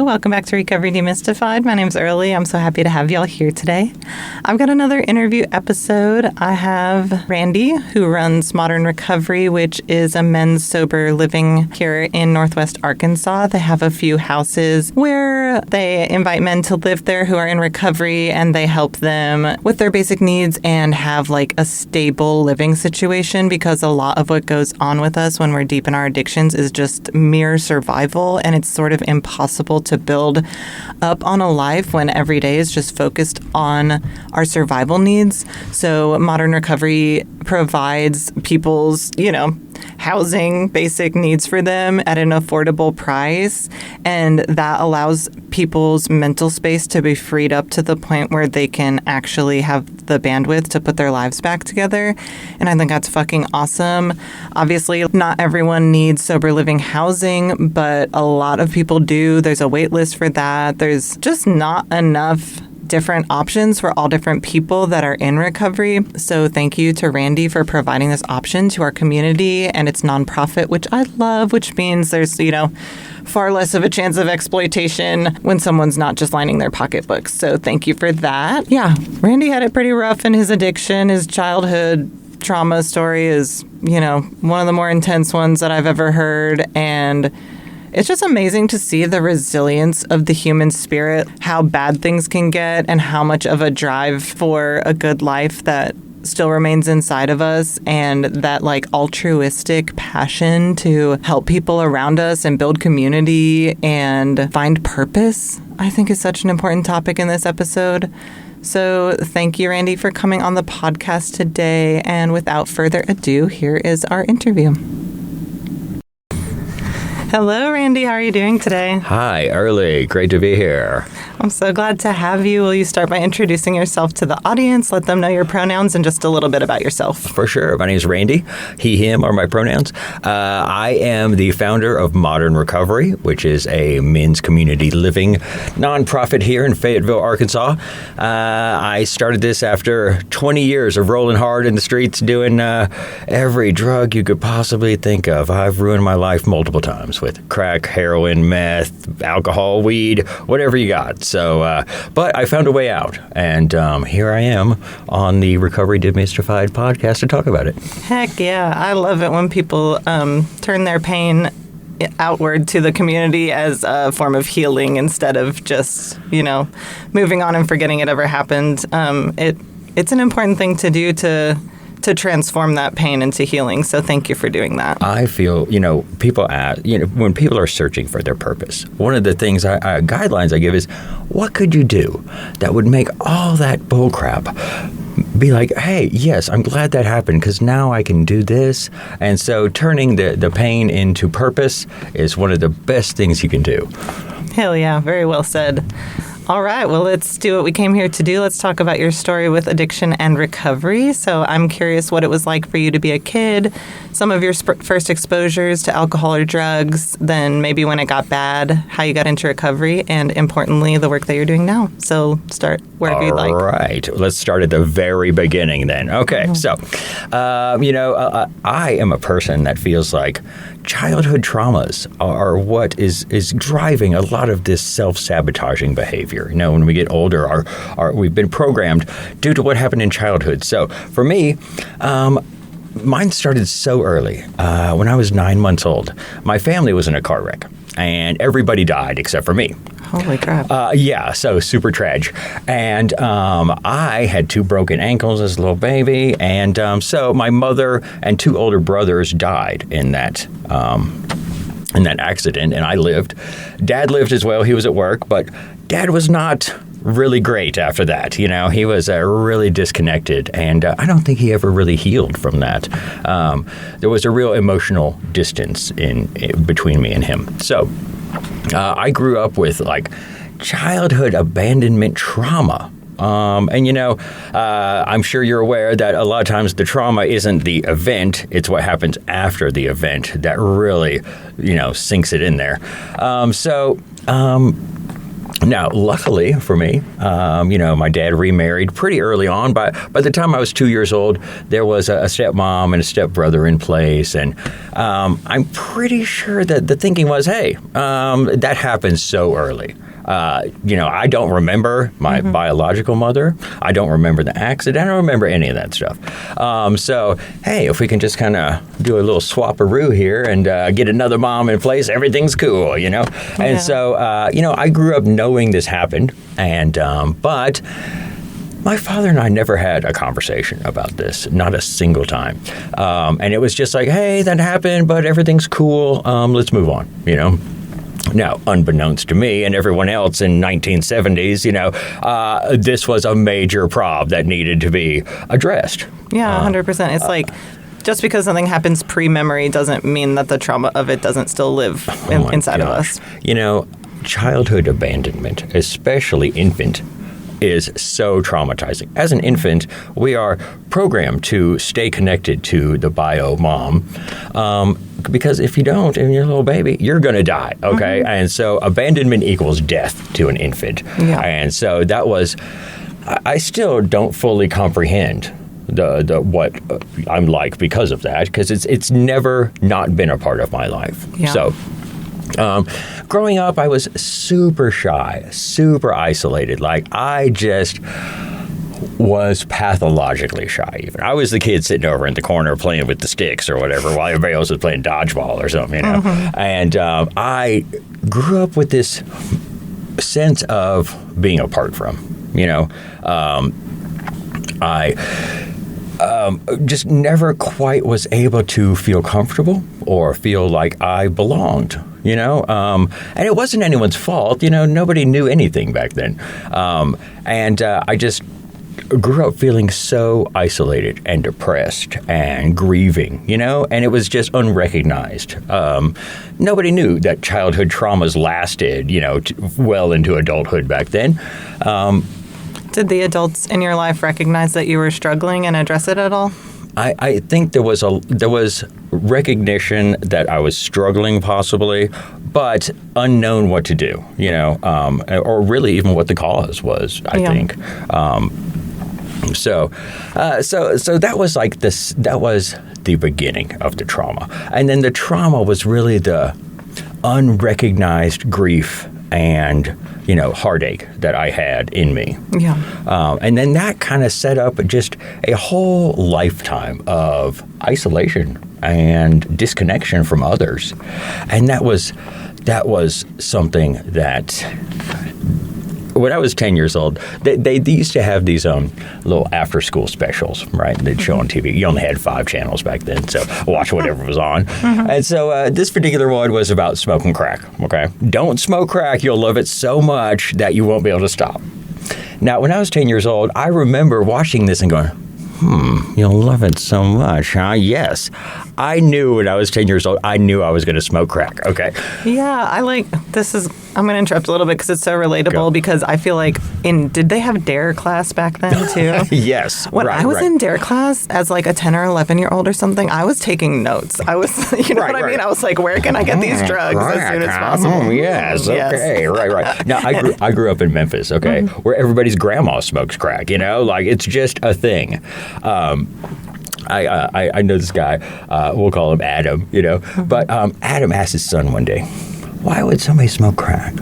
Welcome back to Recovery Demystified. My name's Early. I'm so happy to have y'all here today. I've got another interview episode. I have Randy, who runs Modern Recovery, which is a men's sober living here in Northwest Arkansas. They have a few houses where they invite men to live there who are in recovery, and they help them with their basic needs and have like a stable living situation, because a lot of what goes on with us when we're deep in our addictions is just mere survival, and it's sort of impossible to build up on a life when every day is just focused on our survival needs. So Modern Recovery provides people's, housing, basic needs for them at an affordable price, and that allows people's mental space to be freed up to the point where they can actually have the bandwidth to put their lives back together. And I think that's fucking awesome. Obviously, not everyone needs sober living housing, but a lot of people do. There's a wait list for that. There's just not enough different options for all different people that are in recovery. So thank you to Randy for providing this option to our community, and it's nonprofit, which I love, which means there's, far less of a chance of exploitation when someone's not just lining their pocketbooks. So thank you for that. Yeah, Randy had it pretty rough in his addiction. His childhood trauma story is, one of the more intense ones that I've ever heard, and it's just amazing to see the resilience of the human spirit, how bad things can get, and how much of a drive for a good life that still remains inside of us, and that altruistic passion to help people around us and build community and find purpose, I think is such an important topic in this episode. So thank you, Randy, for coming on the podcast today. And without further ado, here is our interview. Hello, Randy. How are you doing today? Hi, Early. Great to be here. I'm so glad to have you. Will you start by introducing yourself to the audience? Let them know your pronouns and just a little bit about yourself. For sure. My name is Randy. He, him are my pronouns. I am the founder of Modern Recovery, which is a men's community living nonprofit here in Fayetteville, Arkansas. I started this after 20 years of rolling hard in the streets, doing every drug you could possibly think of. I've ruined my life multiple times with crack, heroin, meth, alcohol, weed, whatever you got. So, but I found a way out, and here I am on the Recovery Demystified podcast to talk about it. Heck yeah. I love it when people turn their pain outward to the community as a form of healing instead of just, moving on and forgetting it ever happened. It's an important thing to do to transform that pain into healing. So thank you for doing that. I feel, people ask, when people are searching for their purpose, one of the things, guidelines I give is, what could you do that would make all that bullcrap be like, hey, yes, I'm glad that happened because now I can do this. And so turning the pain into purpose is one of the best things you can do. Hell yeah. Very well said. All right, well, let's do what we came here to do. Let's talk about your story with addiction and recovery. So I'm curious what it was like for you to be a kid, some of your first exposures to alcohol or drugs, then maybe when it got bad, how you got into recovery, and importantly, the work that you're doing now. So start wherever you'd like. All right, let's start at the very beginning then. Okay, so, I am a person that feels like childhood traumas are what is driving a lot of this self-sabotaging behavior. When we get older, we've been programmed due to what happened in childhood. So for me, mine started so early. When I was 9 months old, my family was in a car wreck, and everybody died except for me. Holy crap. Yeah, so super tragic. And I had 2 broken ankles as a little baby, and so my mother and 2 older brothers died in that accident, and I lived. Dad lived as well. He was at work, but Dad was not really great after that. He was really disconnected, and I don't think he ever really healed from that. There was a real emotional distance in between me and him. So I grew up with childhood abandonment trauma. I'm sure you're aware that a lot of times the trauma isn't the event, it's what happens after the event that really, sinks it in there. Now, luckily for me, my dad remarried pretty early on. By the time I was 2 years old, there was a stepmom and a stepbrother in place. And I'm pretty sure that the thinking was, hey, that happened so early. I don't remember my biological mother. I don't remember the accident. I don't remember any of that stuff. So, hey, if we can just kind of do a little swap-a-roo here and get another mom in place, everything's cool, Yeah. And so, I grew up knowing this happened, and but my father and I never had a conversation about this, not a single time. And it was just like, hey, that happened, but everything's cool. Let's move on, Now, unbeknownst to me and everyone else in 1970s, this was a major problem that needed to be addressed. Yeah, 100%. It's like just because something happens pre-memory doesn't mean that the trauma of it doesn't still live inside of us. Childhood abandonment, especially infant, is so traumatizing. As an infant, we are programmed to stay connected to the bio mom because if you don't and you're a little baby, you're going to die, okay? And so abandonment equals death to an infant. Yeah. And so that was, I still don't fully comprehend the what I'm like because of that, because it's never not been a part of my life. Yeah. So growing up, I was super shy, super isolated. Like, I just was pathologically shy even. I was the kid sitting over in the corner playing with the sticks or whatever while everybody else was playing dodgeball or something, And I grew up with this sense of being apart from, I just never quite was able to feel comfortable or feel like I belonged, and it wasn't anyone's fault, nobody knew anything back then. And I just grew up feeling so isolated and depressed and grieving, and it was just unrecognized. Nobody knew that childhood traumas lasted, well into adulthood back then. Did the adults in your life recognize that you were struggling and address it at all? I think there was recognition that I was struggling possibly, but unknown what to do, or really even what the cause was, I think. So that was like this. That was the beginning of the trauma, and then the trauma was really the unrecognized grief and heartache that I had in me. Yeah. And then that kind of set up just a whole lifetime of isolation and disconnection from others, and that was something that. When I was 10 years old, they used to have these little after-school specials, right? They'd show on TV. You only had 5 channels back then, so watch whatever was on. And so this particular one was about smoking crack, okay? Don't smoke crack. You'll love it so much that you won't be able to stop. Now, when I was 10 years old, I remember watching this and going, you'll love it so much, huh? Yes. I knew when I was 10 years old, I knew I was going to smoke crack, okay? Yeah, I'm going to interrupt a little bit because it's so relatable because I feel like did they have DARE class back then too? Yes. When I was in DARE class as like a 10 or 11-year-old or something, I was taking notes. I was, what I mean? I was like, where can I get these drugs as soon as possible? Yes, okay, right. Now, I grew up in Memphis, okay, where everybody's grandma smokes crack, like it's just a thing. I know this guy, we'll call him Adam, but Adam asked his son one day, why would somebody smoke crack?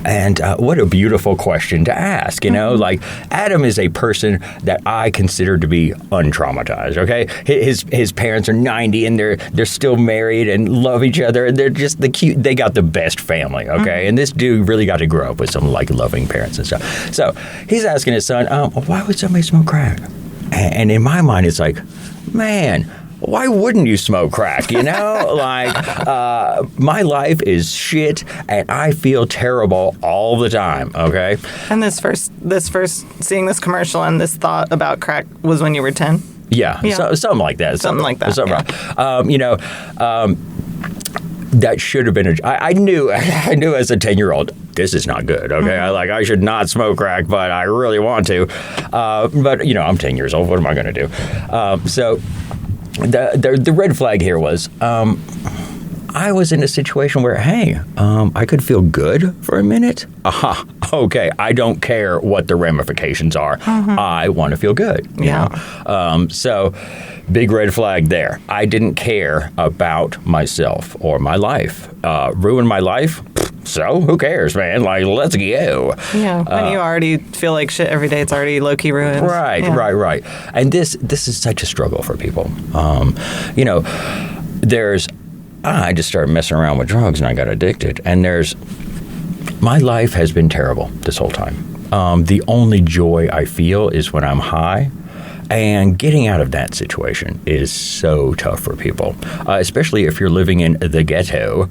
And what a beautiful question to ask, like Adam is a person that I consider to be untraumatized, okay? His parents are 90 and they're still married and love each other and they're just they got the best family, okay? And this dude really got to grow up with some like loving parents and stuff. So he's asking his son, why would somebody smoke crack? And in my mind, it's like, man, why wouldn't you smoke crack? Like, my life is shit, and I feel terrible all the time. Okay. And this first seeing this commercial and this thought about crack was when you were 10. Yeah. So, something like that. Something like that. That should have been I knew as a 10-year-old, this is not good, okay? I should not smoke crack, but I really want to. But, I'm 10 years old. What am I going to do? So the red flag here was I was in a situation where, hey, I could feel good for a minute. Aha, okay, I don't care what the ramifications are. I want to feel good. You know? So, big red flag there. I didn't care about myself or my life. Ruin my life? So, who cares, man? Like, let's go. Yeah, when you already feel like shit every day, it's already low-key ruined. Right. And this is such a struggle for people. You know, I just started messing around with drugs and I got addicted. And my life has been terrible this whole time. The only joy I feel is when I'm high. And getting out of that situation is so tough for people, especially if you're living in the ghetto.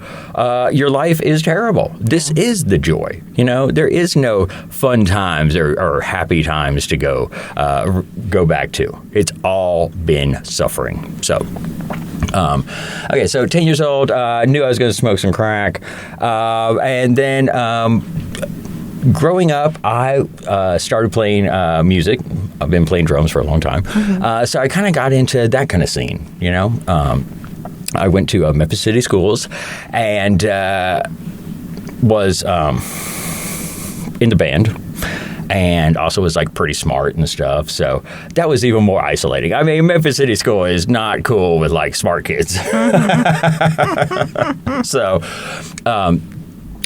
Your life is terrible. This is the joy. You know, there is no fun times or happy times to go back to. It's all been suffering. So, okay, so 10 years old, I knew I was going to smoke some crack. And then growing up, I started playing music. I've been playing drums for a long time. So I kind of got into that kind of scene, you know. I went to Memphis City Schools and was in the band. And also was like pretty smart and stuff. So that was even more isolating. I mean, Memphis City School is not cool with like smart kids. So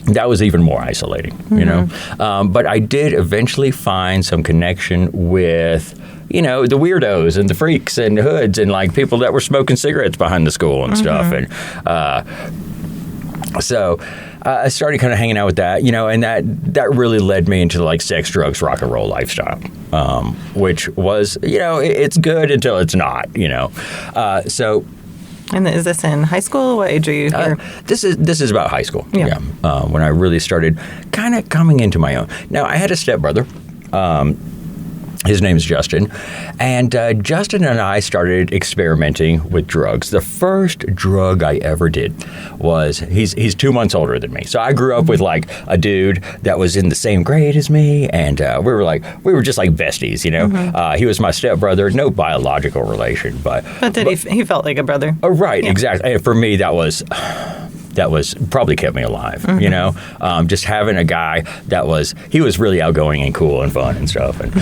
that was even more isolating, you know. But I did eventually find some connection with, you know, the weirdos and the freaks and the hoods and like people that were smoking cigarettes behind the school and stuff. And so I started kind of hanging out with that, you know, and that really led me into like sex, drugs, rock and roll lifestyle, which was, you know, it's good until it's not, you know. And is this in high school? What age are you here? This is about high school. Yeah. When I really started kind of coming into my own. Now, I had a stepbrother. His name's Justin. And Justin and I started experimenting with drugs. The first drug I ever did was, he's 2 months older than me. So I grew up with like a dude that was in the same grade as me. And we were just like besties, you know. He was my stepbrother, no biological relation. But he felt like a brother. Oh, right, exactly. And for me, that was probably kept me alive, you know, just having a guy he was really outgoing and cool and fun and stuff. And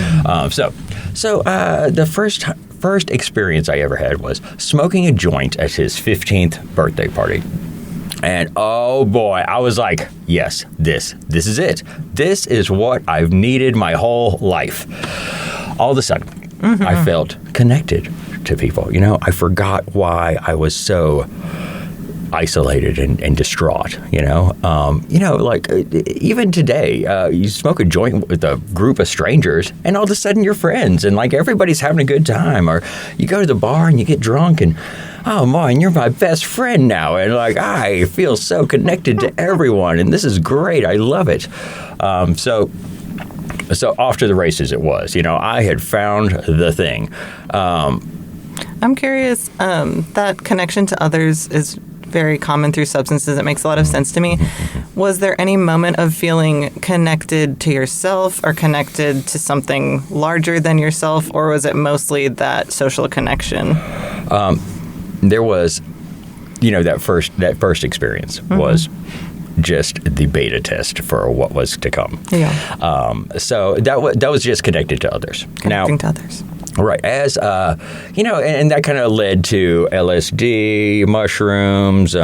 so the first experience I ever had was smoking a joint at his 15th birthday party. And oh boy, I was like, yes, this is it. This is what I've needed my whole life. All of a sudden, I felt connected to people. You know, I forgot why I was so isolated and distraught, you know. Like even today, you smoke a joint with a group of strangers and all of a sudden you're friends and like everybody's having a good time. Or you go to the bar and you get drunk and, oh man, you're my best friend now. And like, I feel so connected to everyone and this is great. I love it. So off to the races it was. You know, I had found the thing. I'm curious, that connection to others is very common through substances. It makes a lot of sense to me. Was there any moment of feeling connected to yourself or connected to something larger than yourself, or was it mostly that social connection? There was, you know, that first experience was just the beta test for what was to come. Yeah. So that was just connected to others. Connecting to others. Right. As, you know, and that kind of led to LSD, mushrooms, you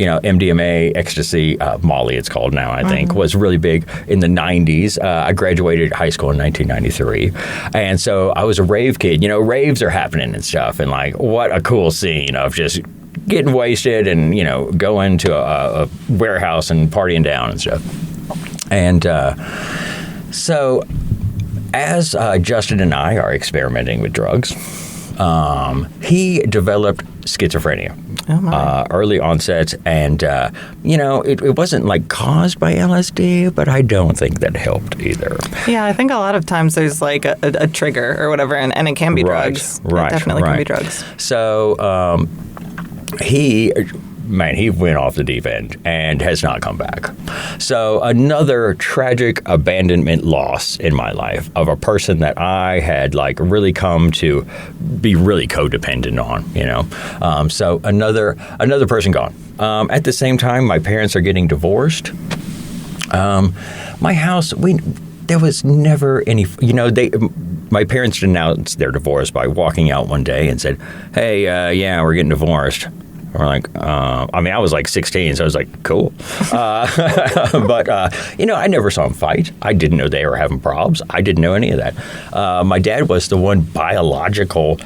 know, MDMA, ecstasy, Molly it's called now, I think, was really big in the 90s. I graduated high school in 1993. And so I was a rave kid. You know, raves are happening and stuff. And like, what a cool scene of just getting wasted and, you know, going to a warehouse and partying down and stuff. And so as Justin and I are experimenting with drugs, he developed schizophrenia, early onset, and you know, it wasn't like caused by LSD, but I don't think that helped either. Yeah, I think a lot of times there's like a trigger or whatever, and it can be drugs. Right, it definitely can be drugs. So he man, he went off the deep end and has not come back. So another tragic abandonment loss in my life of a person that I had like really come to be really codependent on, you know. So another person gone. At the same time, my parents are getting divorced. My house, there was never any, you know, my parents announced their divorce by walking out one day and said, hey, yeah, we're getting divorced. We're like, I mean, I was like 16, so I was like, cool. But, you know, I never saw them fight. I didn't know they were having problems. I didn't know any of that. My dad was the one biological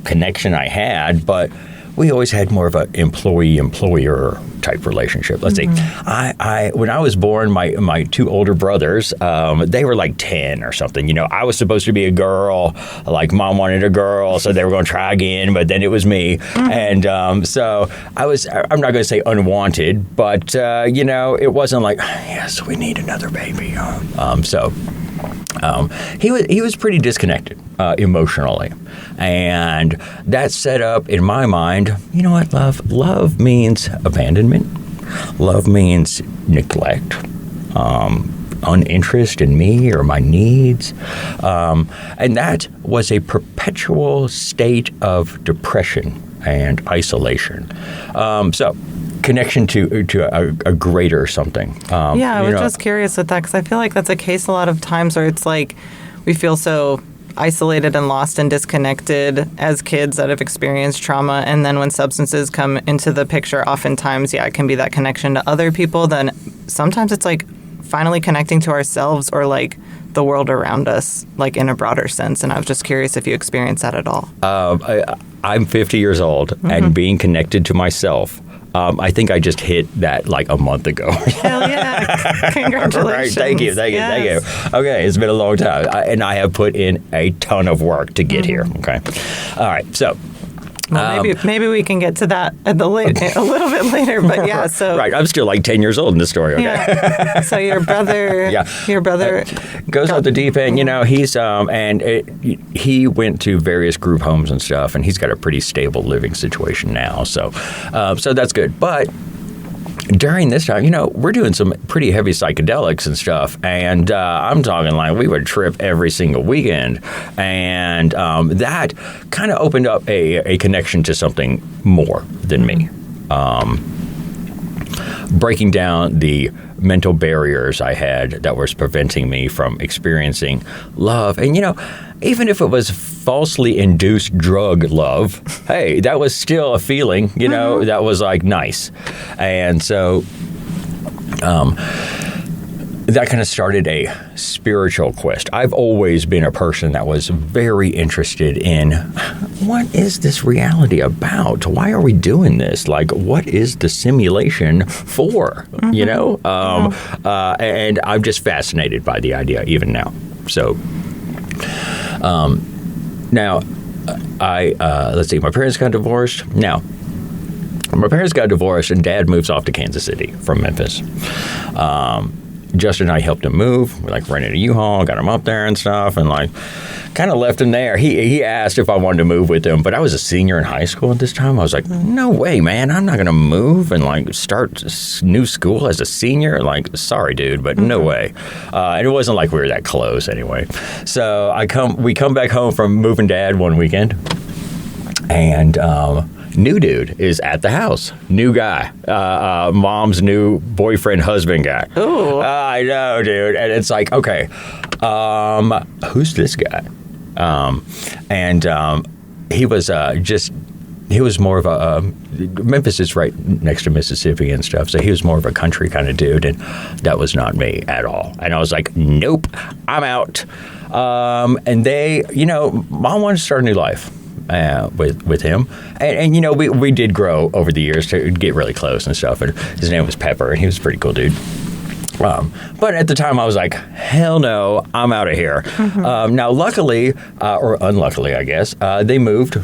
connection I had, but we always had more of an employee-employer type relationship. Let's see. When I was born, my two older brothers, they were like 10 or something. You know, I was supposed to be a girl. Like, mom wanted a girl, so they were going to try again, but then it was me. And so I'm not going to say unwanted, but, you know, it wasn't like, yes, we need another baby. He was pretty disconnected emotionally, and that set up in my mind, you know what, love means abandonment, love means neglect, uninterest in me or my needs, and that was a perpetual state of depression and isolation. So connection to a greater something. I was just curious with that because I feel like that's a case a lot of times where it's like we feel so isolated and lost and disconnected as kids that have experienced trauma, and then when substances come into the picture, oftentimes, it can be that connection to other people. Then sometimes it's like finally connecting to ourselves or like the world around us, like in a broader sense. And I was just curious if you experienced that at all. I'm 50 years old, and being connected to myself, I think I just hit that like a month ago. Hell yeah. Congratulations. Right. Thank you. Okay, it's been a long time. And I have put in a ton of work to get here. Okay. All right. So. Well, maybe we can get to that a little bit later, but yeah. So right, I'm still like 10 years old in this story. Okay. Yeah. So your brother, goes off the deep end. You know, he's he went to various group homes and stuff, and he's got a pretty stable living situation now. So that's good. But during this time, you know, we're doing some pretty heavy psychedelics and stuff, and I'm talking like we would trip every single weekend, and that kind of opened up a connection to something more than me. Breaking down the mental barriers I had that was preventing me from experiencing love. And, you know, even if it was falsely induced drug love, hey, that was still a feeling, you know, that was like nice. And so that kind of started a spiritual quest. I've always been a person that was very interested in what is this reality about? Why are we doing this? Like, what is the simulation for? You know? And I'm just fascinated by the idea even now. So now let's see, my parents got divorced. Now, my parents got divorced and Dad moves off to Kansas City from Memphis. Justin and I helped him move. We like rented a U-Haul, got him up there and stuff, and like kind of left him there. He asked if I wanted to move with him, but I was a senior in high school at this time. I was like, no way, man. I'm not going to move and like start new school as a senior. Like, sorry, dude, but no way. And it wasn't like we were that close anyway. So we come back home from moving Dad one weekend, and new dude is at the house. New guy. Mom's new boyfriend, husband guy. Ooh. I know, dude. And it's like, okay, who's this guy? He was more of a, Memphis is right next to Mississippi and stuff, so he was more of a country kind of dude, and that was not me at all. And I was like, nope, I'm out. And they, you know, Mom wanted to start a new life. With him, and you know, we did grow over the years to get really close and stuff, and his name was Pepper, and he was a pretty cool dude. But at the time I was like, hell no, I'm out of here. Now luckily, or unluckily I guess, they moved,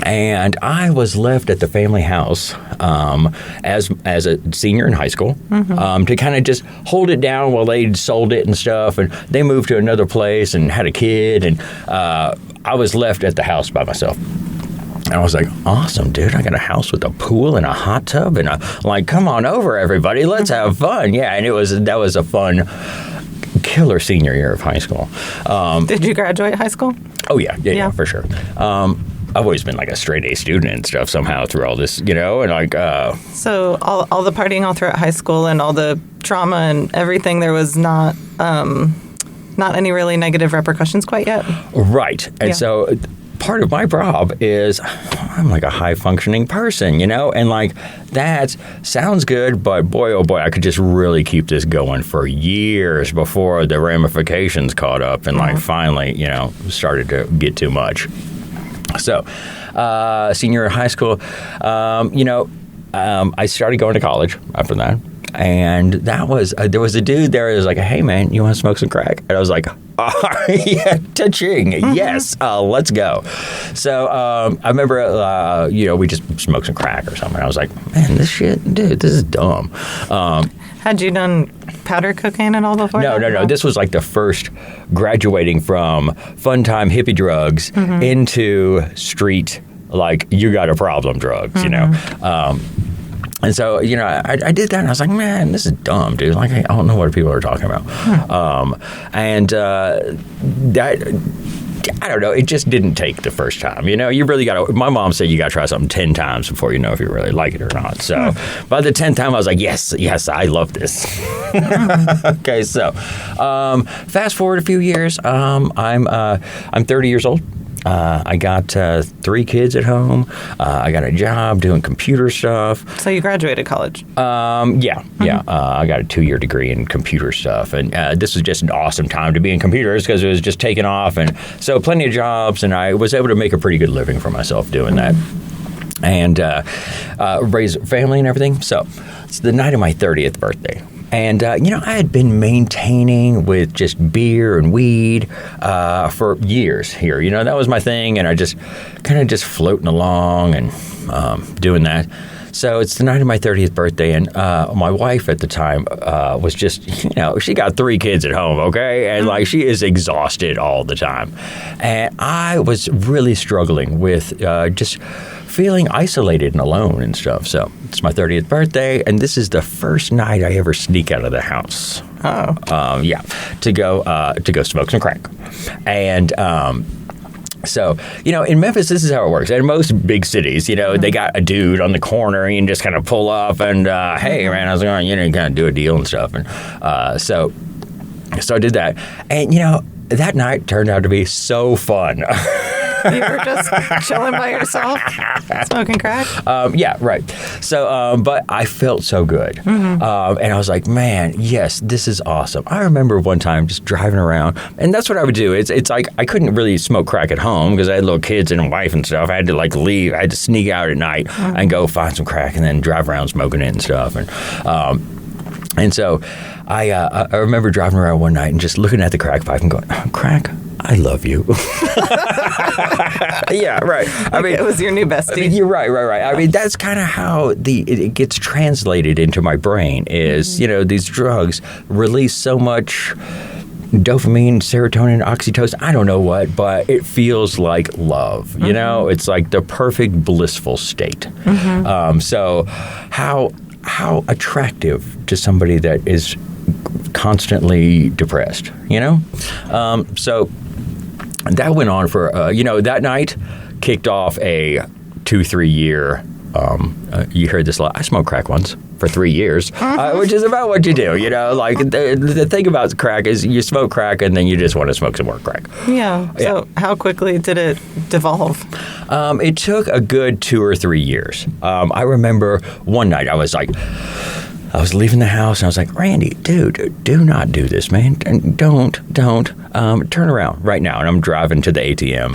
and I was left at the family house as a senior in high school to kind of just hold it down while they sold it and stuff, and they moved to another place and had a kid, and I was left at the house by myself. And I was like, awesome, dude. I got a house with a pool and a hot tub. And I'm like, come on over, everybody. Let's have fun. Yeah, and that was a fun, killer senior year of high school. Did you graduate high school? Oh, yeah, for sure. I've always been like a straight A student and stuff somehow through all this, and like... So all the partying all throughout high school and all the trauma and everything, there was not any really negative repercussions quite yet? Right. And so part of my job is I'm like a high-functioning person, and like that sounds good, but boy, oh boy, I could just really keep this going for years before the ramifications caught up and like finally, started to get too much. So, senior year of high school, I started going to college after that. And that was, there was a dude there who was like, hey, man, you want to smoke some crack? And I was like, yeah, ta-ching. Yes, let's go. So I remember, we just smoked some crack or something. I was like, man, this is dumb. Had you done powder cocaine and all before? No. This was like the first graduating from fun time hippie drugs into street, like, you got a problem drugs, And so, I did that, and I was like, man, this is dumb, dude. Like, I don't know what people are talking about. That, I don't know, it just didn't take the first time. You really got to, my mom said you got to try something 10 times before you know if you really like it or not. So by the 10th time, I was like, yes, I love this. Okay, so fast forward a few years, I'm 30 years old. I got 3 kids at home. I got a job doing computer stuff. So you graduated college? Yeah. I got a 2-year degree in computer stuff. And this was just an awesome time to be in computers because it was just taking off. And so plenty of jobs. And I was able to make a pretty good living for myself doing that. And raise a family and everything. So it's the night of my 30th birthday. And, I had been maintaining with just beer and weed for years here. That was my thing. And I just kind of just floating along and doing that. So it's the night of my 30th birthday. And my wife at the time was just, she got 3 kids at home, okay? And, like, she is exhausted all the time. And I was really struggling with just feeling isolated and alone and stuff. So it's my 30th birthday, and this is the first night I ever sneak out of the house. Oh. To go smoke some crack. And so, in Memphis, this is how it works. In most big cities, they got a dude on the corner and you can just kind of pull up and, hey, man, how's it going? You kind of do a deal and stuff. And so I did that. And, that night turned out to be so fun. You were just chilling by yourself, smoking crack? Yeah, right. So, but I felt so good. And I was like, man, yes, this is awesome. I remember one time just driving around, and that's what I would do. It's like I couldn't really smoke crack at home because I had little kids and a wife and stuff. I had to like leave. I had to sneak out at night and go find some crack and then drive around smoking it and stuff. And so I remember driving around one night and just looking at the crack pipe and going, crack, I love you. Yeah, right. I mean, it was your new bestie. You're right. I mean, that's kind of how it gets translated into my brain is, these drugs release so much dopamine, serotonin, oxytocin, I don't know what, but it feels like love, It's like the perfect blissful state. So how attractive to somebody that is constantly depressed, So that went on for, that night kicked off a 2-3 year, you heard this a lot, I smoked crack once for 3 years, which is about what you do, like the thing about crack is you smoke crack and then you just want to smoke some more crack. Yeah. So how quickly did it devolve? It took a good 2 or 3 years. I remember one night I was leaving the house and I was like, Randy, dude, do not do this, man. Don't turn around right now. And I'm driving to the ATM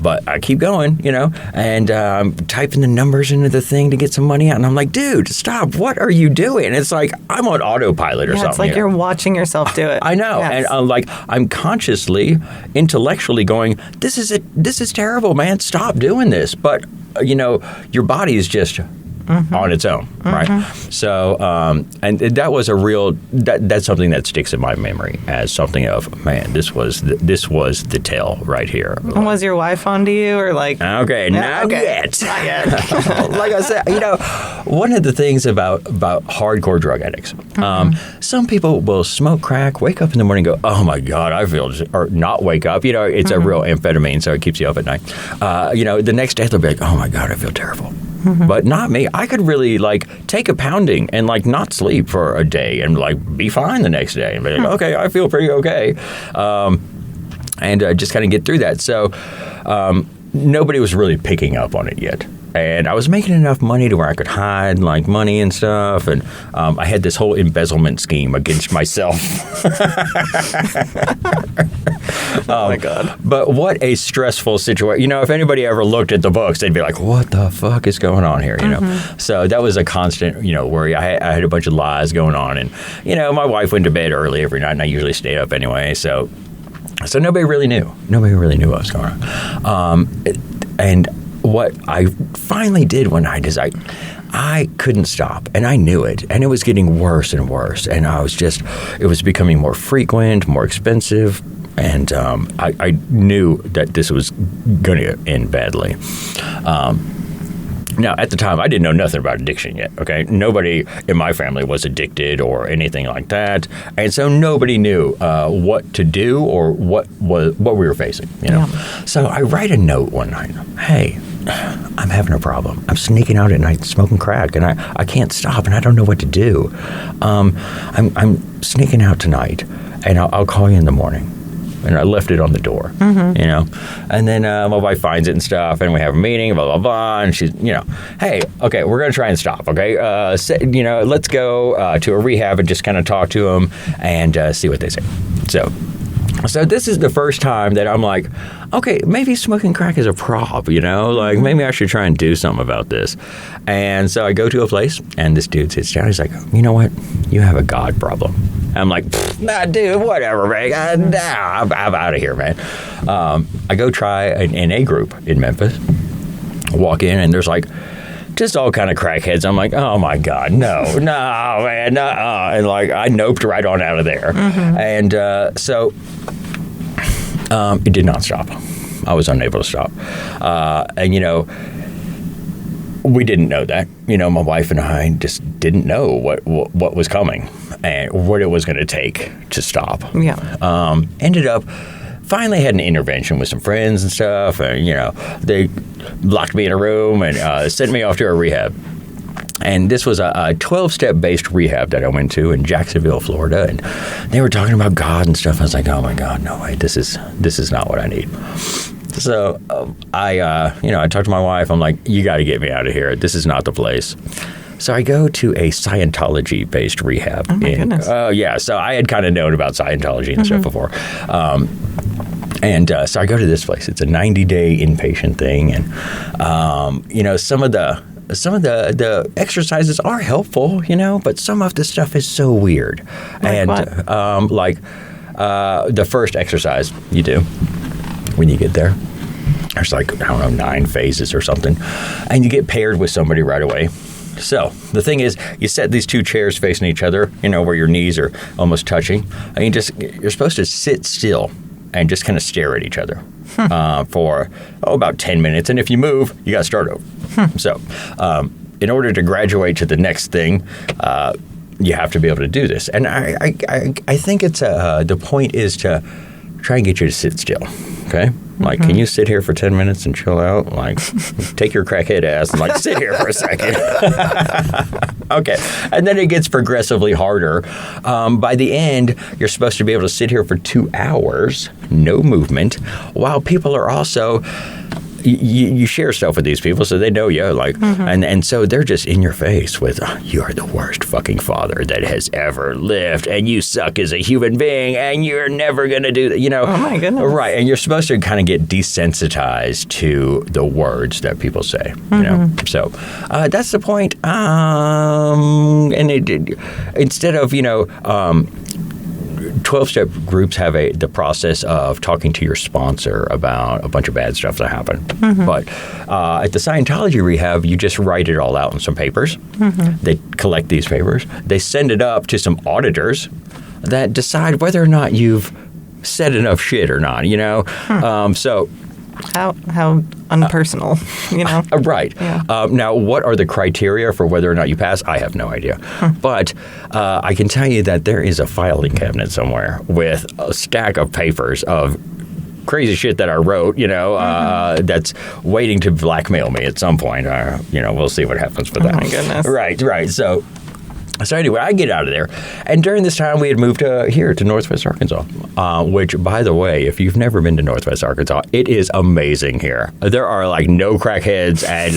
but I keep going, and I'm typing the numbers into the thing to get some money out. And I'm like, dude, stop. What are you doing? And it's like, I'm on autopilot or something. It's like you're watching yourself do it. I know. Yes. And I'm consciously, intellectually going, this is terrible, man. Stop doing this. But, your body is just on its own, right? So, and that was that's something that sticks in my memory as something of, man, this was the tale right here. Was your wife onto you, or like? Okay, not yet. Not yet. Like I said, one of the things about hardcore drug addicts, some people will smoke crack, wake up in the morning, and go, oh my God, I feel, or not wake up. It's a real amphetamine, so it keeps you up at night. The next day they'll be like, oh my God, I feel terrible. But not me. I could really take a pounding and not sleep for a day and be fine the next day and be like, okay, I feel pretty okay, and just kind of get through that. So nobody was really picking up on it yet. And I was making enough money to where I could hide money and stuff. And I had this whole embezzlement scheme against myself. Oh, my God. But what a stressful situation. If anybody ever looked at the books, they'd be like, what the fuck is going on here? So that was a constant, worry. I had a bunch of lies going on. And, my wife went to bed early every night, and I usually stayed up anyway. So nobody really knew. Nobody really knew what was going on. And what I finally did one night is I couldn't stop, and I knew it, and it was getting worse and worse, and it was becoming more frequent, more expensive, and I knew that this was going to end badly. Now, at the time, I didn't know nothing about addiction yet, okay? Nobody in my family was addicted or anything like that, and so nobody knew what to do or what we were facing, Yeah. So I write a note one night. Hey, I'm having a problem. I'm sneaking out at night smoking crack, and I can't stop, and I don't know what to do. I'm sneaking out tonight, and I'll call you in the morning. And I left it on the door, And then my wife finds it and stuff, and we have a meeting, blah, blah, blah. And she's, hey, okay, we're going to try and stop, okay? Let's go to a rehab and just kind of talk to them and see what they say. So this is the first time that I'm like, okay, maybe smoking crack is a prop, maybe I should try and do something about this. And so I go to a place, and this dude sits down. He's like, you know what? You have a God problem. I'm like, nah, dude, whatever, man. I'm out of here, man. I go try an A group in Memphis. Walk in, and there's just all kind of crackheads. I'm like, oh my God, no, man, no. And I noped right on out of there. And so it did not stop. I was unable to stop. And we didn't know that. My wife and I just didn't know what was coming and what it was going to take to stop. Yeah. Ended up finally had an intervention with some friends and stuff, and they locked me in a room and sent me off to a rehab. And this was a 12-step based rehab that I went to in Jacksonville, Florida, and they were talking about God and stuff. I was like, oh my God, no way, this is not what I need. So I talked to my wife. I'm like, you got to get me out of here. This is not the place. So I go to a Scientology-based rehab. Oh, my goodness. Yeah, so I had kind of known about Scientology and stuff before. So I go to this place. It's a 90-day inpatient thing. And, some of the exercises are helpful, but some of the stuff is so weird. The first exercise you do when you get there, there's 9 phases or something. And you get paired with somebody right away. So the thing is, you set these 2 chairs facing each other, where your knees are almost touching. And you're supposed to sit still and just kind of stare at each other for about 10 minutes. And if you move, you got to start over. So in order to graduate to the next thing, you have to be able to do this. And I think it's the point is to try and get you to sit still. Okay? Can you sit here for 10 minutes and chill out? Take your crackhead ass and sit here for a second. Okay. And then it gets progressively harder. By the end, you're supposed to be able to sit here for 2 hours, no movement, while people are also... You share stuff with these people, so they know you, and so they're just in your face with, you are the worst fucking father that has ever lived, and you suck as a human being, and you're never going to do that, Oh, my goodness. Right, and you're supposed to kind of get desensitized to the words that people say, So that's the point, and instead of, 12-step groups have the process of talking to your sponsor about a bunch of bad stuff that happened. But at the Scientology rehab, you just write it all out in some papers. They collect these papers. They send it up to some auditors that decide whether or not you've said enough shit or not, So How unpersonal, Right. Yeah. Now, what are the criteria for whether or not you pass? I have no idea. But I can tell you that there is a filing cabinet somewhere with a stack of papers of crazy shit that I wrote, that's waiting to blackmail me at some point. We'll see what happens with that. Oh, my goodness. Right. So anyway, I get out of there. And during this time, we had moved here to Northwest Arkansas, which, by the way, if you've never been to Northwest Arkansas, it is amazing here. There are, no crackheads and,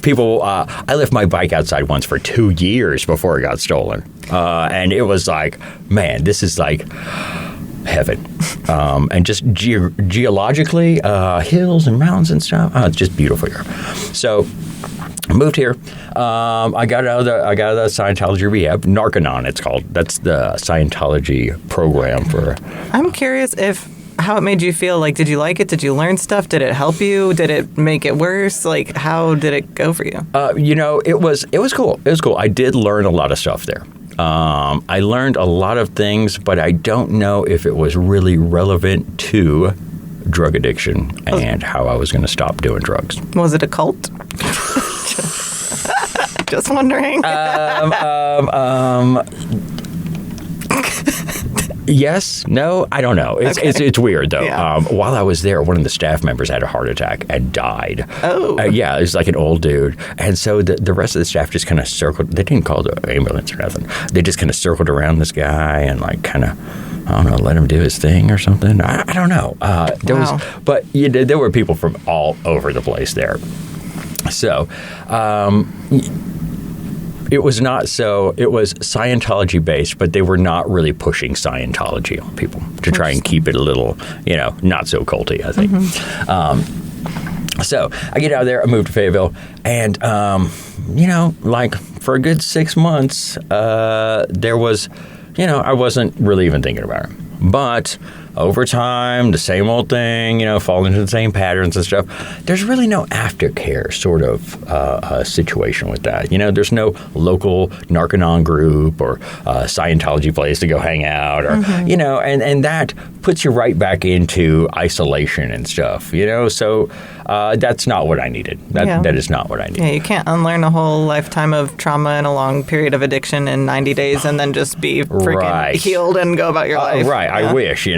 people. I left my bike outside once for 2 years before it got stolen. And it was man, this is heaven. And just geologically, hills and mountains and stuff. It's just beautiful here. So I moved here. I got out of the Scientology rehab. Narconon, it's called. That's the Scientology program for. I'm curious how it made you feel. Did you like it? Did you learn stuff? Did it help you? Did it make it worse? How did it go for you? It was cool. It was cool. I did learn a lot of stuff there. I learned a lot of things, but I don't know if it was really relevant to drug addiction and how I was going to stop doing drugs. Was it a cult? Just wondering. Yes, no, I don't know. It's weird though. Yeah. While I was there, one of the staff members had a heart attack and died. Oh, yeah, it was an old dude, and so the rest of the staff just kind of circled. They didn't call the ambulance or nothing. They just kind of circled around this guy and kind of, I don't know, let him do his thing or something. I don't know. There were people from all over the place there. So. It was Scientology based, but they were not really pushing Scientology on people to try and keep it a little, not so culty, I think. So I get out of there, I moved to Fayetteville, and, for a good 6 months, there was, I wasn't really even thinking about it. But over time, the same old thing, fall into the same patterns and stuff. There's really no aftercare sort of situation with that. There's no local Narconon group or Scientology place to go hang out or, and that puts you right back into isolation and stuff, So that's not what I needed. That is not what I needed. Yeah, you can't unlearn a whole lifetime of trauma and a long period of addiction in 90 days and then just be freaking healed and go about your life. Right. Yeah. I wish, it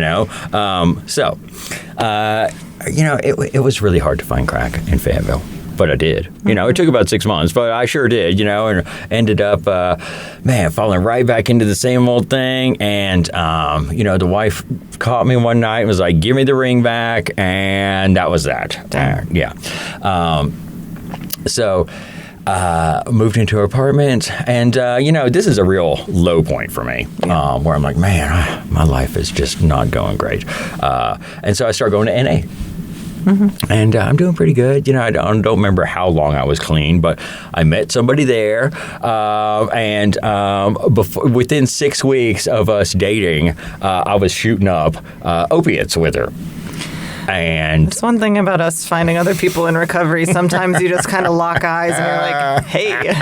was really hard to find crack in Fayetteville. But I did. It took about 6 months, but I sure did, and ended up, falling right back into the same old thing. And, the wife caught me one night and was like, give me the ring back. And that was that. Yeah. So moved into her apartment. And, this is a real low point for me, where I'm like, man, my life is just not going great. And so I started going to NA. And I'm doing pretty good. I don't remember how long I was clean, but I met somebody there. And within 6 weeks of us dating, I was shooting up opiates with her. And it's one thing about us finding other people in recovery. Sometimes you just kind of lock eyes and you're like, hey, you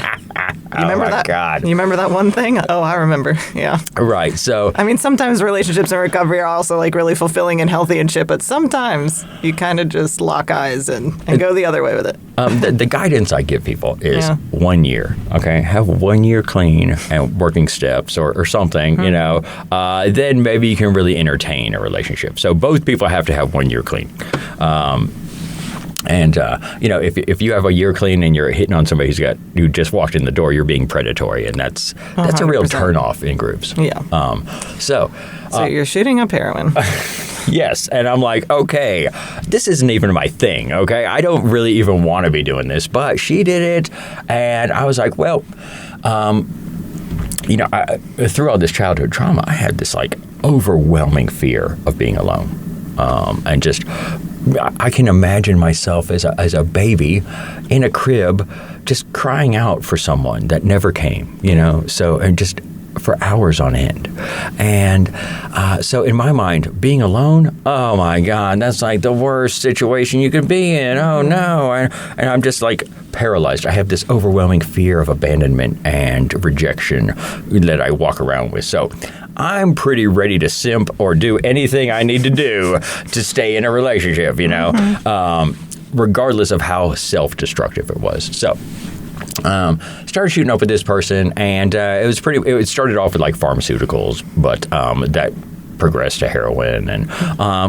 remember that? God. You remember that one thing? Oh, I remember. Yeah. Right. So, sometimes relationships in recovery are also really fulfilling and healthy and shit, but sometimes you kind of just lock eyes and go the other way with it. The guidance I give people is 1 year. Okay. Have 1 year clean and working steps or something, then maybe you can really entertain a relationship. So both people have to have 1 year clean. If you have a year clean and you're hitting on somebody who just walked in the door, you're being predatory, and that's 100%. A real turnoff in groups. Yeah. So you're shooting up heroin. Yes, and I'm like, okay, this isn't even my thing. Okay, I don't really even want to be doing this, but she did it, and I was like, well, through all this childhood trauma, I had this overwhelming fear of being alone. And just, I can imagine myself as a baby in a crib, just crying out for someone that never came, So, and just for hours on end. And so in my mind, being alone, oh my God, that's like the worst situation you could be in. Oh no. And I'm just like paralyzed. I have this overwhelming fear of abandonment and rejection that I walk around with. So I'm pretty ready to simp or do anything I need to do to stay in a relationship, you know, regardless of how self-destructive it was. So started shooting up with this person, and it started off with like pharmaceuticals, but that progressed to heroin, and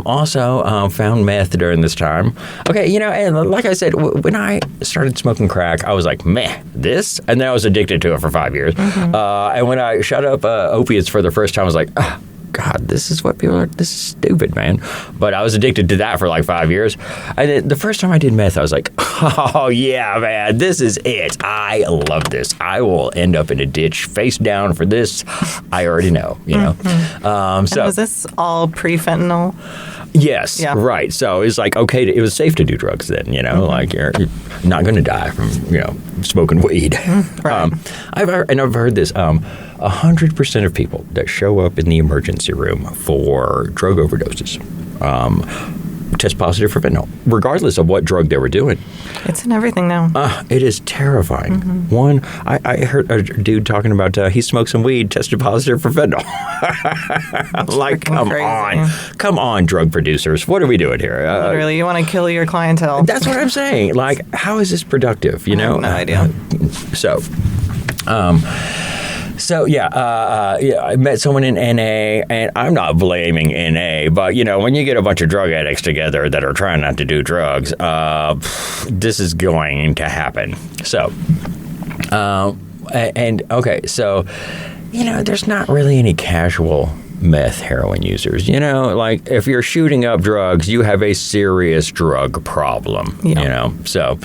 also found meth during this time. Okay, you know, and like I said, when I started smoking crack, I was like, meh, this? And then I was addicted to it for 5 years. And when I shot up opiates for the first time, I was like, God, this is stupid, man. But I was addicted to that for like 5 years. And then the first time I did meth, I was like, oh, yeah, man, this is it. I love this. I will end up in a ditch face down for this. I already know, you know. So was this all pre-fentanyl? Yes, yeah. Right. So it's like, okay, it was safe to do drugs then, you know, like you're not going to die from, you know, smoking weed. Right. I've heard this, 100% of people that show up in the emergency room for drug overdoses test positive for fentanyl, regardless of what drug they were doing. It's in everything now. It is terrifying. One, I heard a dude talking about he smoked some weed, tested positive for fentanyl. Like, come on, drug producers, what are we doing here? Literally, you want to kill your clientele. That's what I'm saying. Like, how is this productive? You know, I have no idea. So yeah, I met someone in NA, and I'm not blaming NA, but you know, when you get a bunch of drug addicts together that are trying not to do drugs, this is going to happen. So, so you know, there's not really any casual meth heroin users. You know, like if you're shooting up drugs, you have a serious drug problem. Yeah. You know, so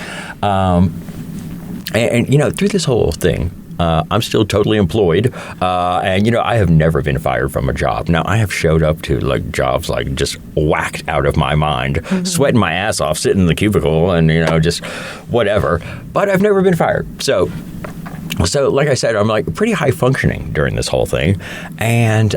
and you know, through this whole thing, I'm still totally employed, and you know, I have never been fired from a job. Now, I have showed up to like jobs like just whacked out of my mind, sweating my ass off, sitting in the cubicle, and you know, just whatever. But I've never been fired. So like I said, I'm like pretty high functioning during this whole thing, and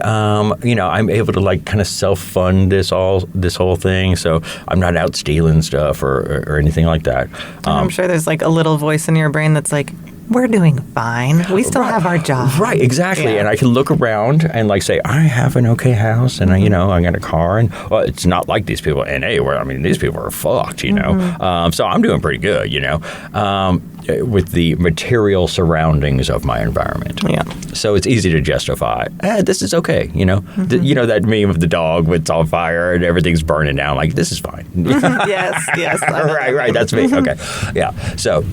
you know, I'm able to like kind of self-fund this whole thing. So I'm not out stealing stuff or anything like that. I'm sure there's like a little voice in your brain that's like, we're doing fine. We still have our job. Right, exactly. Yeah. And I can look around and like say, I have an okay house, and you know, I got a car, and well, it's not like these people in NA where, I mean, these people are fucked, you know. So I'm doing pretty good, you know, with the material surroundings of my environment. Yeah. So it's easy to justify, this is okay, you know. You know that meme of the dog when it's on fire and everything's burning down, like, this is fine. Yes. Right, that's me. Okay. Yeah. So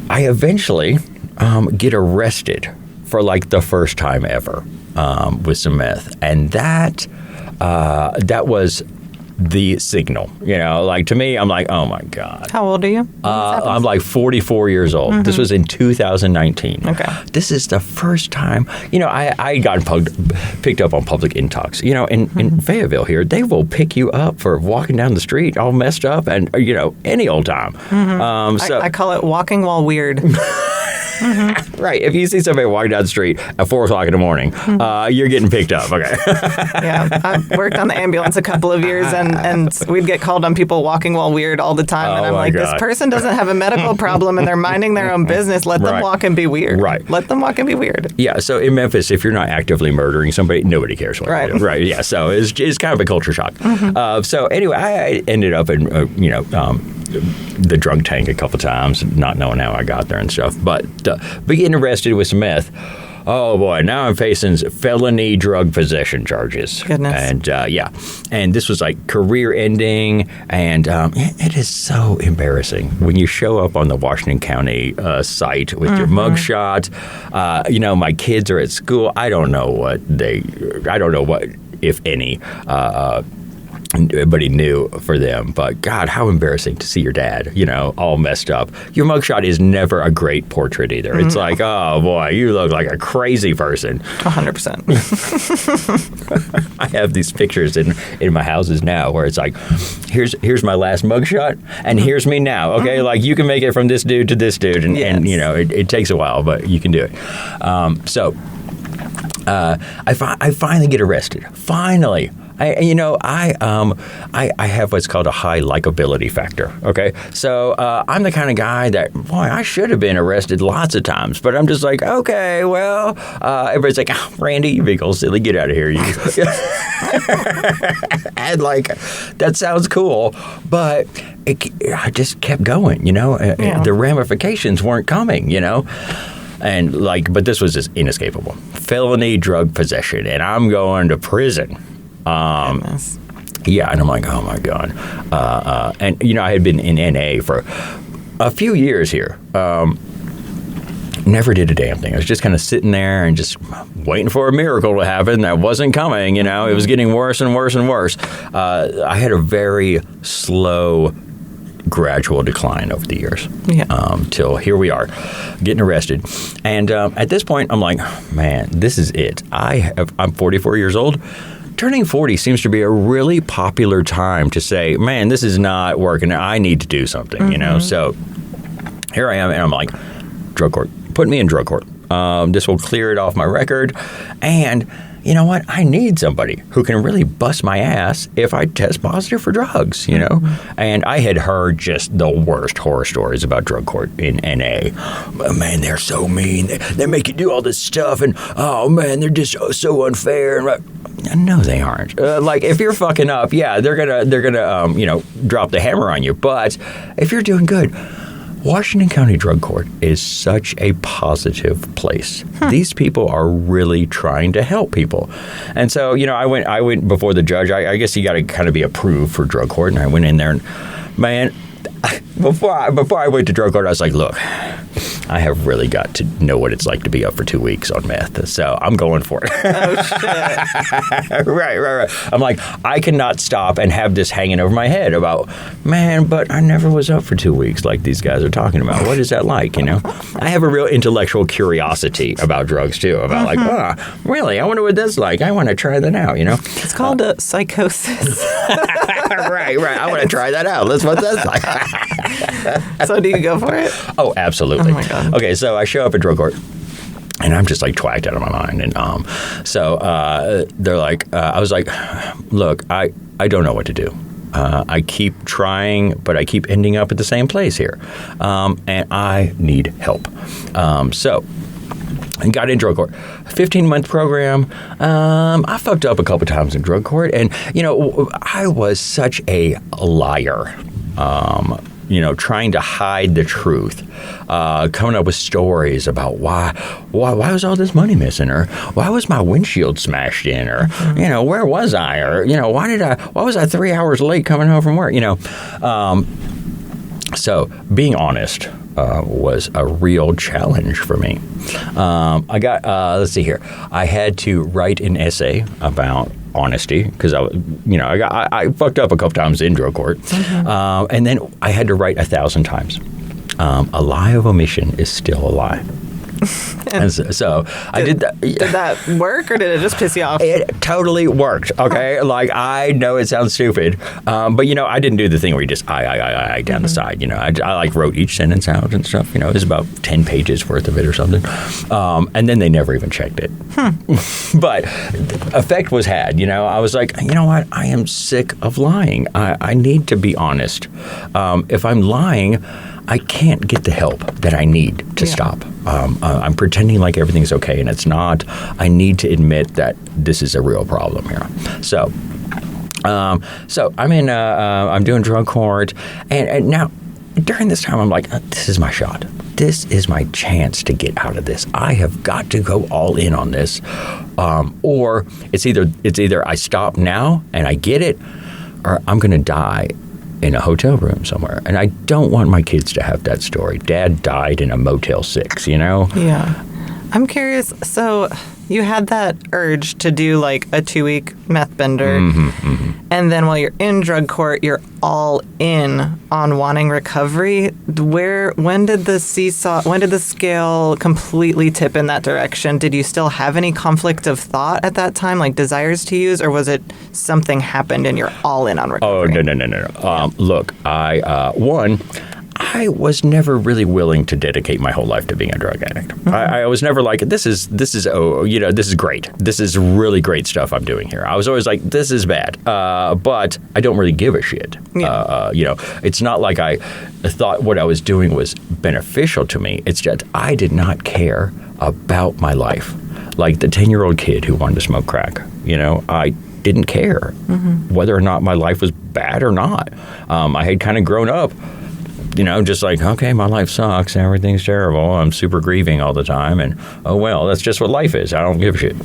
I eventually get arrested for like the first time ever with some meth, and that was the signal. You know, like to me, I'm like, oh my God. How old are you? I'm like 44 years old. This was in 2019. Okay. This is the first time, you know, I got picked up on public intox. You know, in Fayetteville here, they will pick you up for walking down the street all messed up and, you know, any old time. So I call it walking while weird. Right. If you see somebody walking down the street at 4 o'clock in the morning, you're getting picked up. Okay. Yeah. I've worked on the ambulance a couple of years, and we'd get called on people walking while weird all the time. And I'm like, this person doesn't have a medical problem and they're minding their own business. Let them walk and be weird. Right. Let them walk and be weird. Yeah. So in Memphis, if you're not actively murdering somebody, nobody cares what you do. Right. Yeah. So it's kind of a culture shock. So anyway, I ended up in, you know, the drug tank a couple times, not knowing how I got there and stuff. But getting arrested with some meth, oh boy, now I'm facing felony drug possession charges. Goodness. And and this was like career ending, and it is so embarrassing when you show up on the Washington County site with your mugshot. You know, my kids are at school. I don't know what, if any, But he knew for them. But God, how embarrassing to see your dad, all messed up. Your mugshot is never a great portrait either. It's like, oh boy, you look like a crazy person. 100%. I have these pictures in my houses now where it's like, here's my last mugshot, and here's me now. Okay, like you can make it from this dude to this dude, and it takes a while, but you can do it. I finally get arrested. Finally. I have what's called a high likability factor. Okay, so I'm the kind of guy that, boy, I should have been arrested lots of times, but I'm just like, okay, well, everybody's like, oh, Randy, you big old silly, get out of here, you. And like, that sounds cool, but I just kept going. The ramifications weren't coming. And like, but this was just inescapable. Felony drug possession, and I'm going to prison. Yeah, and I'm like, oh my God. And I had been in NA for a few years here. Never did a damn thing. I was just kind of sitting there and just waiting for a miracle to happen that wasn't coming. It was getting worse and worse and worse. I had a very slow, gradual decline over the years. Till here we are, getting arrested. And at this point, I'm like, man, this is it. I'm 44 years old. Turning 40 seems to be a really popular time to say, man, this is not working. I need to do something, So here I am, and I'm like, drug court. Put me in drug court. This will clear it off my record. And you know what? I need somebody who can really bust my ass if I test positive for drugs, And I had heard just the worst horror stories about drug court in NA. Man, they're so mean. They make you do all this stuff, and oh man, they're just so unfair. No, they aren't. Like if you're fucking up, yeah, they're gonna drop the hammer on you. But if you're doing good, Washington County Drug Court is such a positive place. These people are really trying to help people. And so, I went before the judge. I guess you got to kind of be approved for drug court. And I went in there, and man, before I went to drug court, I was like, look, I have really got to know what it's like to be up for 2 weeks on meth. So I'm going for it. Oh, shit. Right. I'm like, I cannot stop and have this hanging over my head about, man, but I never was up for 2 weeks like these guys are talking about. What is that like, I have a real intellectual curiosity about drugs, too. About like, really? I wonder what that's like. I want to try that out, It's called a psychosis. Right. I want to try that out. That's what that's like. So do you go for it? Oh, absolutely. Oh, my God. Okay, so I show up at drug court, and I'm just like twacked out of my mind. And they're like, I was like, look, I don't know what to do. I keep trying, but I keep ending up at the same place here. And I need help. So I got in drug court. 15-month program. I fucked up a couple times in drug court. And, I was such a liar. Trying to hide the truth, coming up with stories about why was all this money missing, or why was my windshield smashed in, or where was I, or why was I 3 hours late coming home from work, So being honest was a real challenge for me. I got let's see here. I had to write an essay about honesty because I fucked up a couple times in drug court, and then I had to write 1,000 times. A lie of omission is still a lie. And so I did that. Did that work, or did it just piss you off? It totally worked. Okay, like I know it sounds stupid, but I didn't do the thing where you just I down the side. I like wrote each sentence out and stuff. It was about 10 pages worth of it or something, and then they never even checked it. But effect was had. I was like, you know what? I am sick of lying. I need to be honest. If I'm lying, I can't get the help that I need to stop. I'm pretending like everything's okay, and it's not. I need to admit that this is a real problem here. So I'm in. I'm doing drug court, and now during this time, I'm like, this is my shot. This is my chance to get out of this. I have got to go all in on this, or it's either I stop now and I get it, or I'm going to die in a hotel room somewhere. And I don't want my kids to have that story. Dad died in a Motel 6, Yeah. I'm curious. So you had that urge to do like a 2-week meth bender, and then while you're in drug court, you're all in on wanting recovery. When did the scale completely tip in that direction? Did you still have any conflict of thought at that time, like desires to use, or was it something happened and you're all in on recovery? Oh, no. Look, I was never really willing to dedicate my whole life to being a drug addict. I was never like, this is great. This is really great stuff I'm doing here. I was always like, this is bad. But I don't really give a shit. Yeah. It's not like I thought what I was doing was beneficial to me. It's just I did not care about my life. Like the 10-year-old kid who wanted to smoke crack. I didn't care whether or not my life was bad or not. I had kind of grown up, just like, okay, my life sucks. Everything's terrible. I'm super grieving all the time. And, oh, well, that's just what life is. I don't give a shit.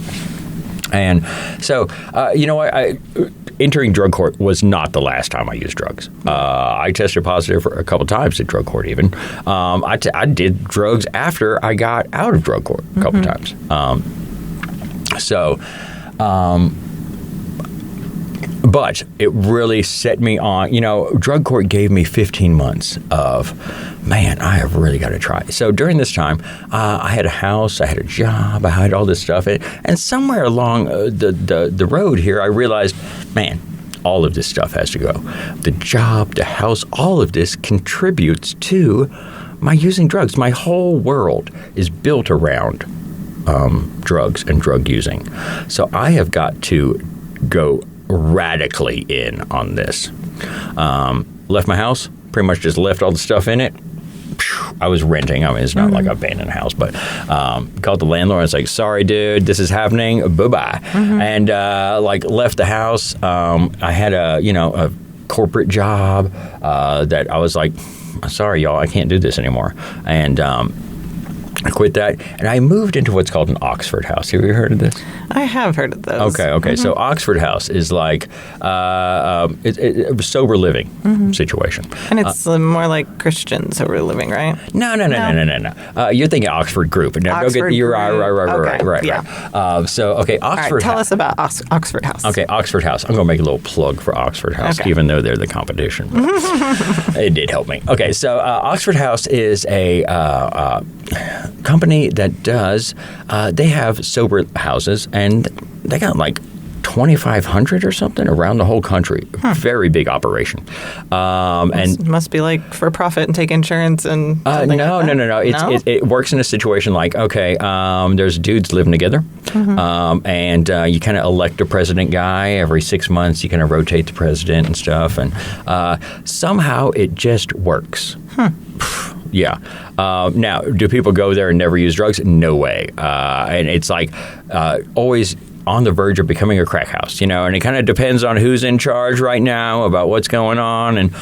And so, entering drug court was not the last time I used drugs. I tested positive for a couple times at drug court even. I did drugs after I got out of drug court a couple times. But it really set me on, drug court gave me 15 months of, man, I have really got to try. So during this time, I had a house, I had a job, I had all this stuff. And somewhere along the road here, I realized, man, all of this stuff has to go. The job, the house, all of this contributes to my using drugs. My whole world is built around drugs and drug using. So I have got to go radically in on this. Left my house, pretty much just left all the stuff in it. I was renting. I mean, it's not like an abandoned house, but called the landlord. I was like, sorry, dude, this is happening. Bye-bye. And left the house. I had a corporate job that I was like, sorry, y'all, I can't do this anymore. And I quit that, and I moved into what's called an Oxford House. Have you heard of this? I have heard of those. Okay. So Oxford House is like a sober living situation. And it's more like Christian sober living, right? No. You're thinking Oxford Group. Now, you're right. Yeah. Oxford House. Tell us about Oxford House. Okay, Oxford House. I'm going to make a little plug for Oxford House, even though they're the competition. It did help me. Okay, so Oxford House is a company that does, they have sober houses, and they got like 2,500 or something around the whole country. Very big operation. And must be like for profit and take insurance and no. It works in a situation like, okay, there's dudes living together, and you kind of elect a president guy every 6 months. You kind of rotate the president and stuff, and somehow it just works. Yeah. Now, do people go there and never use drugs? No way. And it's like always on the verge of becoming a crack house, and it kind of depends on who's in charge right now about what's going on. And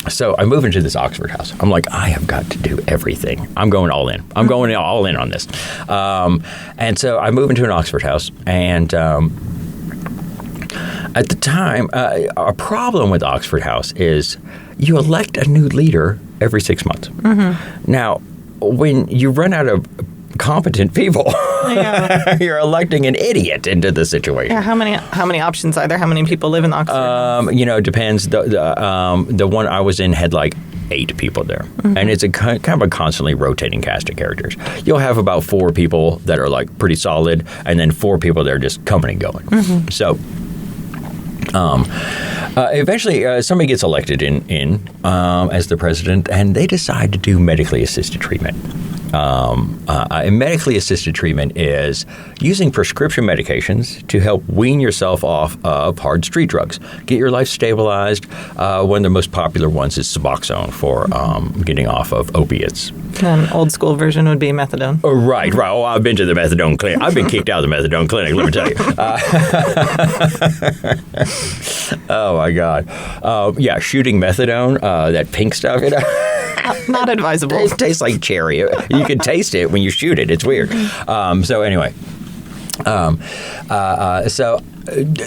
so I move into this Oxford House. I'm like, I have got to do everything. I'm going all in. I'm going all in on this. And so I move into an Oxford House, and at the time, a problem with Oxford House is you elect a new leader every 6 months. Now, when you run out of competent people, you're electing an idiot into the situation. Yeah, how many options are there? How many people live in Oxford? It depends. The one I was in had like 8 people there, and it's a kind of a constantly rotating cast of characters. You'll have about 4 people that are like pretty solid, and then 4 people that are just coming and going. So. Eventually, somebody gets elected in as the president, and they decide to do medically assisted treatment. Medically assisted treatment is using prescription medications to help wean yourself off of hard street drugs. Get your life stabilized. One of the most popular ones is Suboxone for getting off of opiates. An old school version would be methadone. Oh, right. Oh, I've been to the methadone clinic. I've been kicked out of the methadone clinic, let me tell you. Oh, my God. Yeah, shooting methadone, that pink stuff, Not advisable. It tastes like cherry. You can taste it when you shoot it. It's weird. So anyway,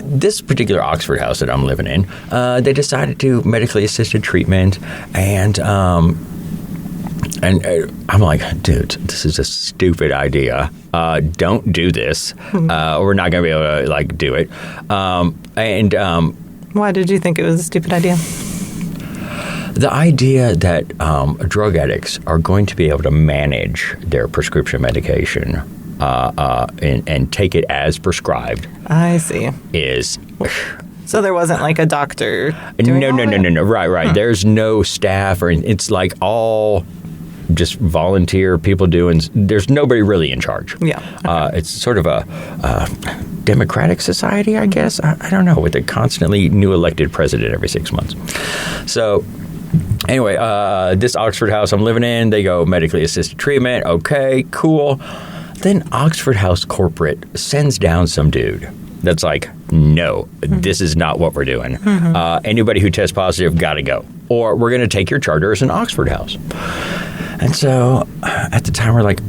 this particular Oxford House that I'm living in, they decided to do medically assisted treatment, and And I'm like, dude, this is a stupid idea. Don't do this. We're not going to be able to do it. Why did you think it was a stupid idea? The idea that drug addicts are going to be able to manage their prescription medication and take it as prescribed. I see. Is so there wasn't a doctor. No. Right. There's no staff, or it's all just volunteer people doing. There's nobody really in charge. Yeah. Okay. It's sort of a democratic society, I guess. I don't know, with a constantly new elected president every 6 months. So anyway, this Oxford House I'm living in, they go medically assisted treatment. Okay, cool. Then Oxford House corporate sends down some dude that's like, no, this is not what we're doing. Anybody who tests positive, got to go. Or we're going to take your charter as an Oxford House. And so at the time, we're like,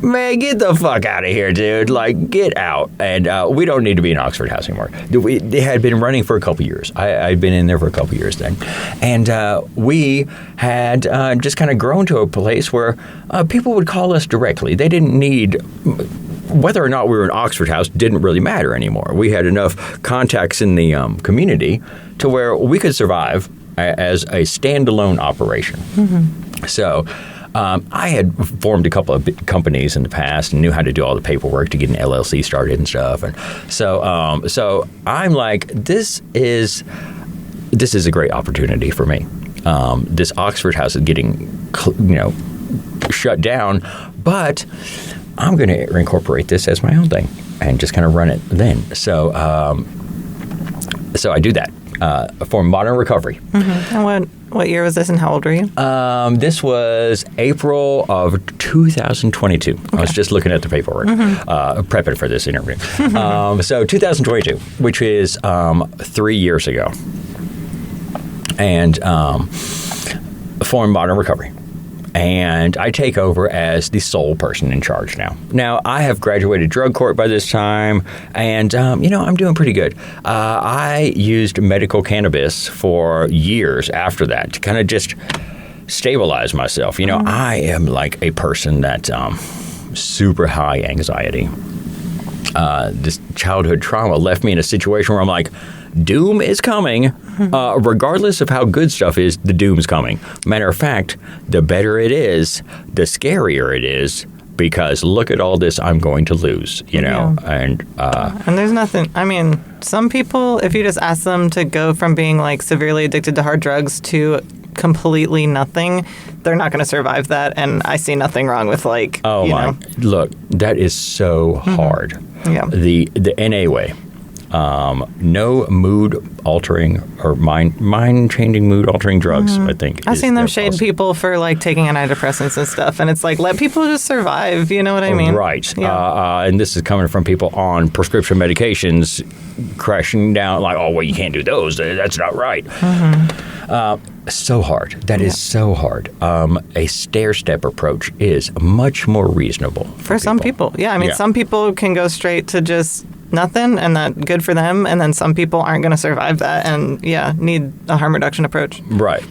man, get the fuck out of here, dude. Get out. And we don't need to be in Oxford House anymore. They had been running for a couple years. I'd been in there for a couple years then. And we had just kind of grown to a place where people would call us directly. They didn't need... Whether or not we were in Oxford House didn't really matter anymore. We had enough contacts in the community to where we could survive as a standalone operation. So... I had formed a couple of companies in the past and knew how to do all the paperwork to get an LLC started and stuff. And so I'm like, this is a great opportunity for me. This Oxford House is getting, shut down, but I'm going to incorporate this as my own thing and just kind of run it then. So I do that for Modern Recovery. And what year was this, and how old were you? This was April of 2022. Okay. I was just looking at the paperwork, prepping for this interview. So 2022, which is 3 years ago, and formed Modern Recovery. And I take over as the sole person in charge now. Now, I have graduated drug court by this time, and, I'm doing pretty good. I used medical cannabis for years after that to kind of just stabilize myself. I am like a person that super high anxiety. This childhood trauma left me in a situation where I'm like, doom is coming. Regardless of how good stuff is, the doom's coming. Matter of fact, the better it is, the scarier it is, because look at all this I'm going to lose, Yeah. And there's nothing, some people, if you just ask them to go from being severely addicted to hard drugs to completely nothing, they're not going to survive that. And I see nothing wrong with look, that is so hard. Yeah. The NA way. No mood-altering or mind-changing mood-altering drugs, I think. I've seen them shade people for, taking antidepressants and stuff, and it's let people just survive, you know what I mean? Right. Yeah. And this is coming from people on prescription medications crashing down, you can't do those. That's not right. So hard. That is so hard. A stair-step approach is much more reasonable for some people. Yeah, some people can go straight to just nothing, and that good for them, and then some people aren't going to survive that and need a harm reduction approach. Right.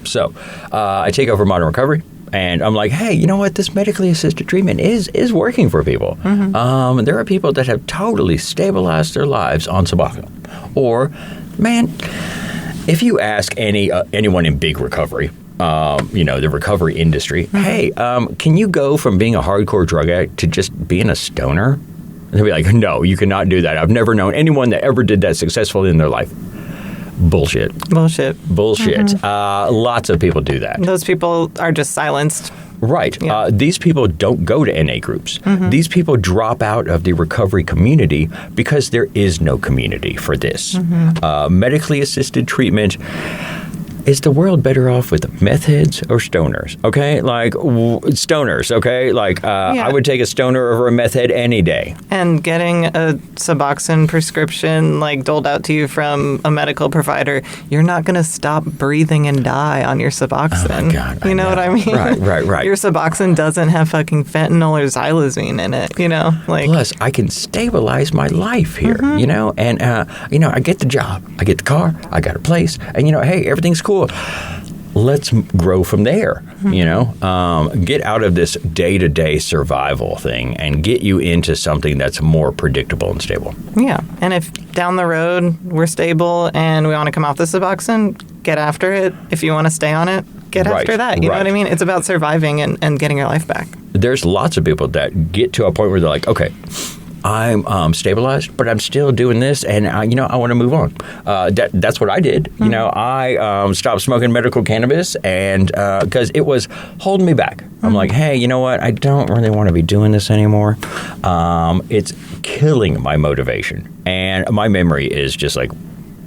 So I take over Modern Recovery, and I'm like, hey, you know what, this medically assisted treatment is working for people. There are people that have totally stabilized their lives on Suboxone. Or, man, if you ask anyone in big recovery, the recovery industry, hey, can you go from being a hardcore drug addict to just being a stoner? And they'll be like, no, you cannot do that. I've never known anyone that ever did that successfully in their life. Bullshit. Lots of people do that. Those people are just silenced. Right. Yeah. These people don't go to NA groups. These people drop out of the recovery community because there is no community for this. Medically assisted treatment. Is the world better off with meth heads or stoners? Okay, stoners. Okay, I would take a stoner over a meth head any day. And getting a Suboxone prescription doled out to you from a medical provider, you're not going to stop breathing and die on your Suboxone. Oh my God, you know what I mean? Right. Your Suboxone doesn't have fucking fentanyl or xylazine in it. Plus, I can stabilize my life here. And I get the job, I get the car, I got a place, and hey, everything's cool. let's grow from there, get out of this day-to-day survival thing and get you into something that's more predictable and stable. Yeah. And if down the road we're stable and we want to come off the Suboxone, get after it. If you want to stay on it, get after that. You know what I mean? It's about surviving and getting your life back. There's lots of people that get to a point where they're like, okay, I'm stabilized, but I'm still doing this, and I want to move on. That's what I did. Mm-hmm. I stopped smoking medical cannabis, and because it was holding me back. Mm-hmm. I'm like, hey, you know what? I don't really want to be doing this anymore. It's killing my motivation, and my memory is just like,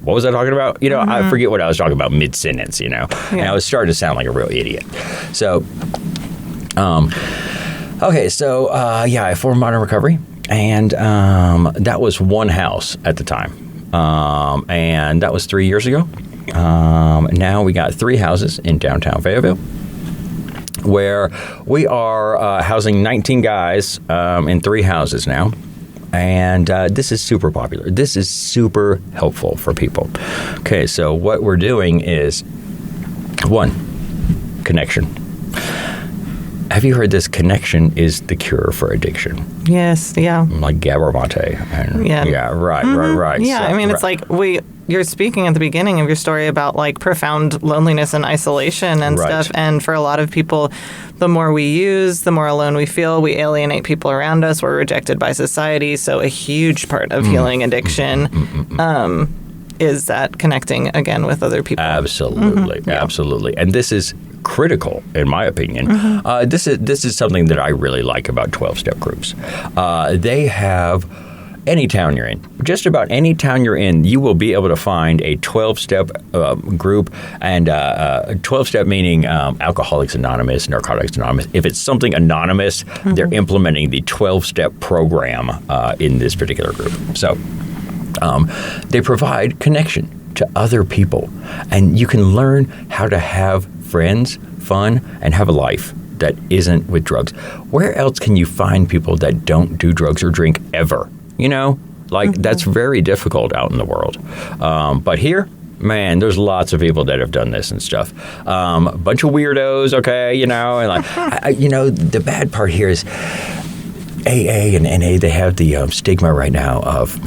what was I talking about? I forget what I was talking about mid-sentence. And I was starting to sound like a real idiot. So, okay, so I formed Modern Recovery. And that was one house at the time. And that was 3 years ago. Now we got 3 houses in downtown Fayetteville where we are housing 19 guys in 3 houses now. And this is super popular. This is super helpful for people. Okay, so what we're doing is, 1, connection. Have you heard this? Connection is the cure for addiction. Yes, yeah. Like Gabor-Mate. Yeah, right. Yeah, So, I mean, it's like you're speaking at the beginning of your story about like profound loneliness and isolation and stuff. And for a lot of people, the more we use, the more alone we feel. We alienate people around us. We're rejected by society. So a huge part of healing addiction is that connecting again with other people. Absolutely. And this is critical, in my opinion. This is something that I really like about 12-step groups. They have any town you're in. Just about any town you're in, you will be able to find a 12-step group, and 12-step meaning Alcoholics Anonymous, Narcotics Anonymous. If it's something anonymous, they're implementing the 12-step program in this particular group. So they provide connection to other people, and you can learn how to have friends, fun, and have a life that isn't with drugs. Where else can you find people that don't do drugs or drink ever? That's very difficult out in the world. But here, man, there's lots of people that have done this and stuff. A bunch of weirdos, okay, and the bad part here is AA and NA, they have the stigma right now of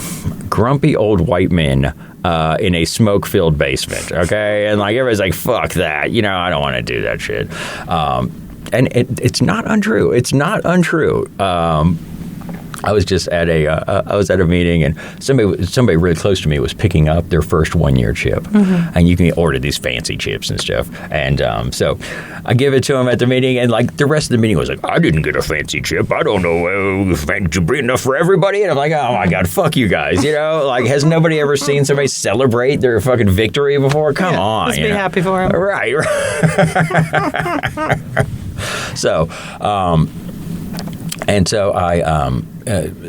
grumpy old white men in a smoke-filled basement, okay? And everybody's like, fuck that. I don't want to do that shit. And it's not untrue. It's not untrue. I was just at a meeting, and somebody really close to me was picking up their first 1-year chip, and you can order these fancy chips and stuff. And so I give it to him at the meeting, and the rest of the meeting was like, I didn't get a fancy chip. I don't know if it's enough for everybody. And I'm like, oh my god, fuck you guys. Has nobody ever seen somebody celebrate their fucking victory before? Come on, let's be happy for them. Right. So. And so I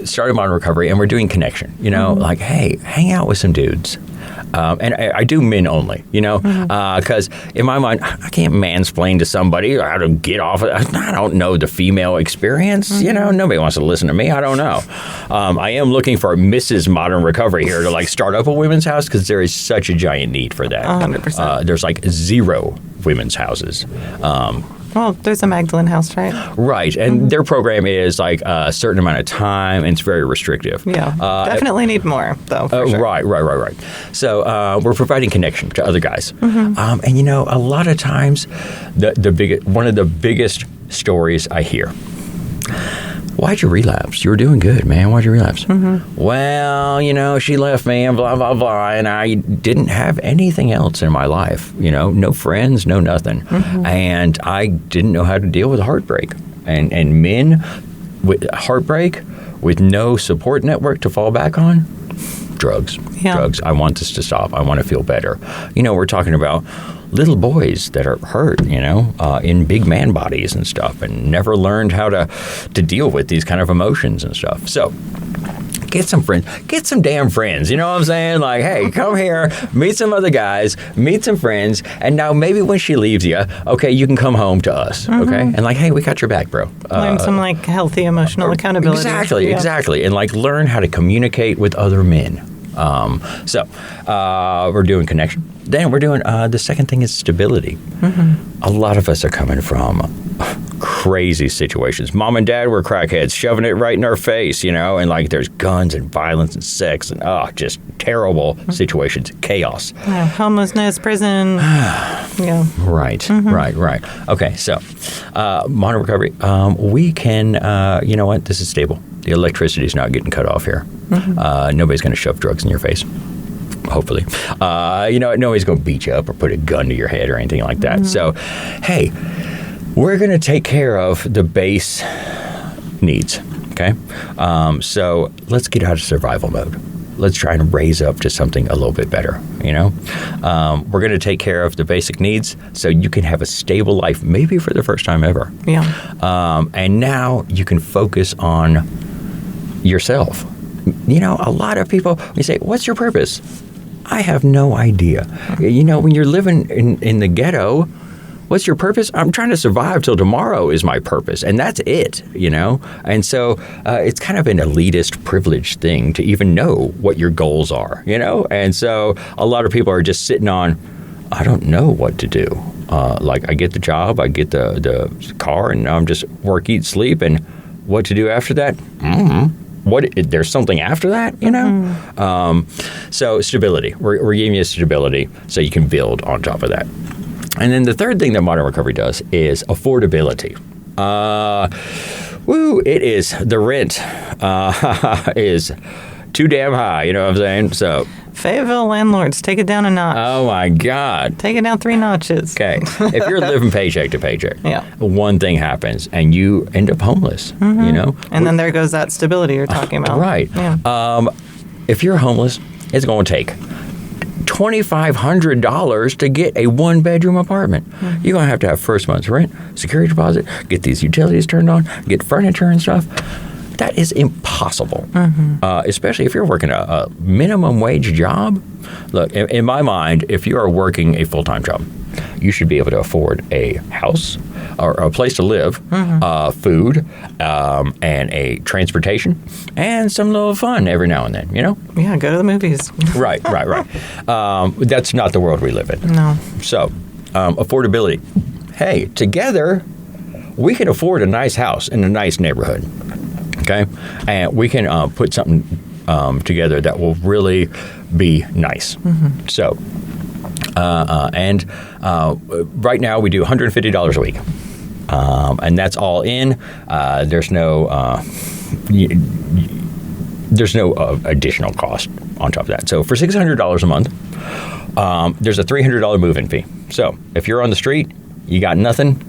started Modern Recovery, and we're doing connection, hey, hang out with some dudes. And I do men only, because in my mind, I can't mansplain to somebody how to get off of it. I don't know the female experience, nobody wants to listen to me. I don't know. I am looking for Mrs. Modern Recovery here to start up a women's house, because there is such a giant need for that. 100%. There's 0 women's houses. Well, there's a Magdalene House, right? Right, and their program is a certain amount of time, and it's very restrictive. Yeah, definitely need more, though. For sure. Right. So we're providing connection to other guys, and a lot of times, one of the biggest stories I hear. Why'd you relapse? You were doing good, man. Why'd you relapse? Well, she left me and blah, blah, blah. And I didn't have anything else in my life. No friends, no nothing. And I didn't know how to deal with heartbreak. And men with heartbreak, with no support network to fall back on, drugs. Drugs. I want this to stop. I want to feel better. We're talking about little boys that are hurt, in big man bodies and stuff, and never learned how to deal with these kind of emotions and stuff. So get some friends, get some damn friends. You know what I'm saying? Hey, come here, meet some other guys, meet some friends, and now maybe when she leaves you, okay, you can come home to us, okay? And hey, we got your back, bro. Learn some healthy emotional accountability. Exactly, and learn how to communicate with other men. So we're doing connection. Then we're doing the second thing is stability. A lot of us are coming from crazy situations. Mom and dad were crackheads, shoving it right in our face, and like there's guns and violence and sex and just terrible situations, chaos. Yeah, homelessness, prison. Right. Okay, so modern recovery, we can, you know what, this is stable. The electricity is not getting cut off here. Nobody's going to shove drugs in your face. Hopefully. Nobody's going to beat you up or put a gun to your head or anything like that. So, hey, we're going to take care of the base needs, okay? So let's get out of survival mode. Let's try and raise up to something a little bit better, We're going to take care of the basic needs so you can have a stable life, maybe for the first time ever. Yeah. And now you can focus on yourself. A lot of people, you say, what's your purpose? I have no idea. When you're living in the ghetto, what's your purpose? I'm trying to survive till tomorrow is my purpose. And that's it, And so it's kind of an elitist, privileged thing to even know what your goals are, And so a lot of people are just sitting on, I don't know what to do. I get the job, I get the car, and I'm just work, eat, sleep. And what to do after that? There's something after that, So stability. We're giving you stability so you can build on top of that. And then the third thing that modern recovery does is affordability. It is the rent is too damn high. You know what I'm saying? So Fayetteville landlords, take it down a notch. Oh my God. Take it down 3 notches. Okay. If you're living paycheck to paycheck, one thing happens and you end up homeless, And then there goes that stability you're talking about. Right. Yeah. If you're homeless, it's going to take $2,500 to get a 1-bedroom apartment. You're going to have first month's rent, security deposit, get these utilities turned on, get furniture and stuff. That is impossible, especially if you're working a minimum wage job. Look, in my mind, if you are working a full-time job, you should be able to afford a house or a place to live, food, and a transportation, and some little fun every now and then, Yeah, go to the movies. Right. That's not the world we live in. No. So, affordability. Hey, together, we can afford a nice house in a nice neighborhood. Okay, and we can put something together that will really be nice. So, right now we do $150 a week, and that's all in. There's no additional cost on top of that. So for $600 a month, there's a $300 move-in fee. So if you're on the street, you got nothing.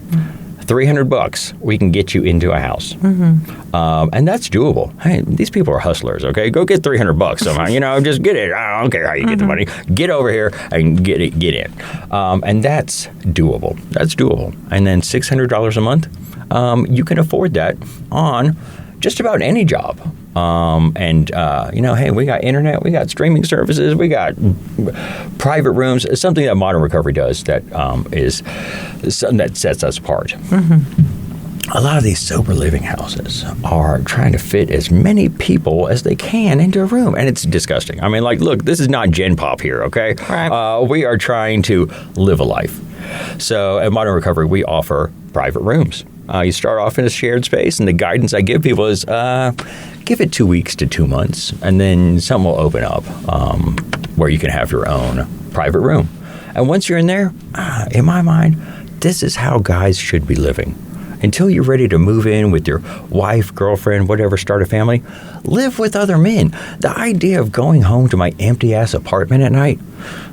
$300, we can get you into a house. And that's doable. Hey, these people are hustlers, okay? Go get $300 somehow, just get it. I don't care how you get the money. Get over here and get in. And that's doable. And then $600 a month, you can afford that on just about any job. Hey, we got internet, we got streaming services, we got private rooms. It's something that modern recovery does that is something that sets us apart. A lot of these sober living houses are trying to fit as many people as they can into a room, and it's disgusting. I mean, look, this is not Gen Pop here, okay? Right. We are trying to live a life. So at Modern Recovery, we offer private rooms. You start off in a shared space, and the guidance I give people is give it 2 weeks to 2 months, and then something will open up where you can have your own private room. And once you're in there, in my mind, this is how guys should be living. Until you're ready to move in with your wife, girlfriend, whatever, start a family, live with other men. The idea of going home to my empty-ass apartment at night,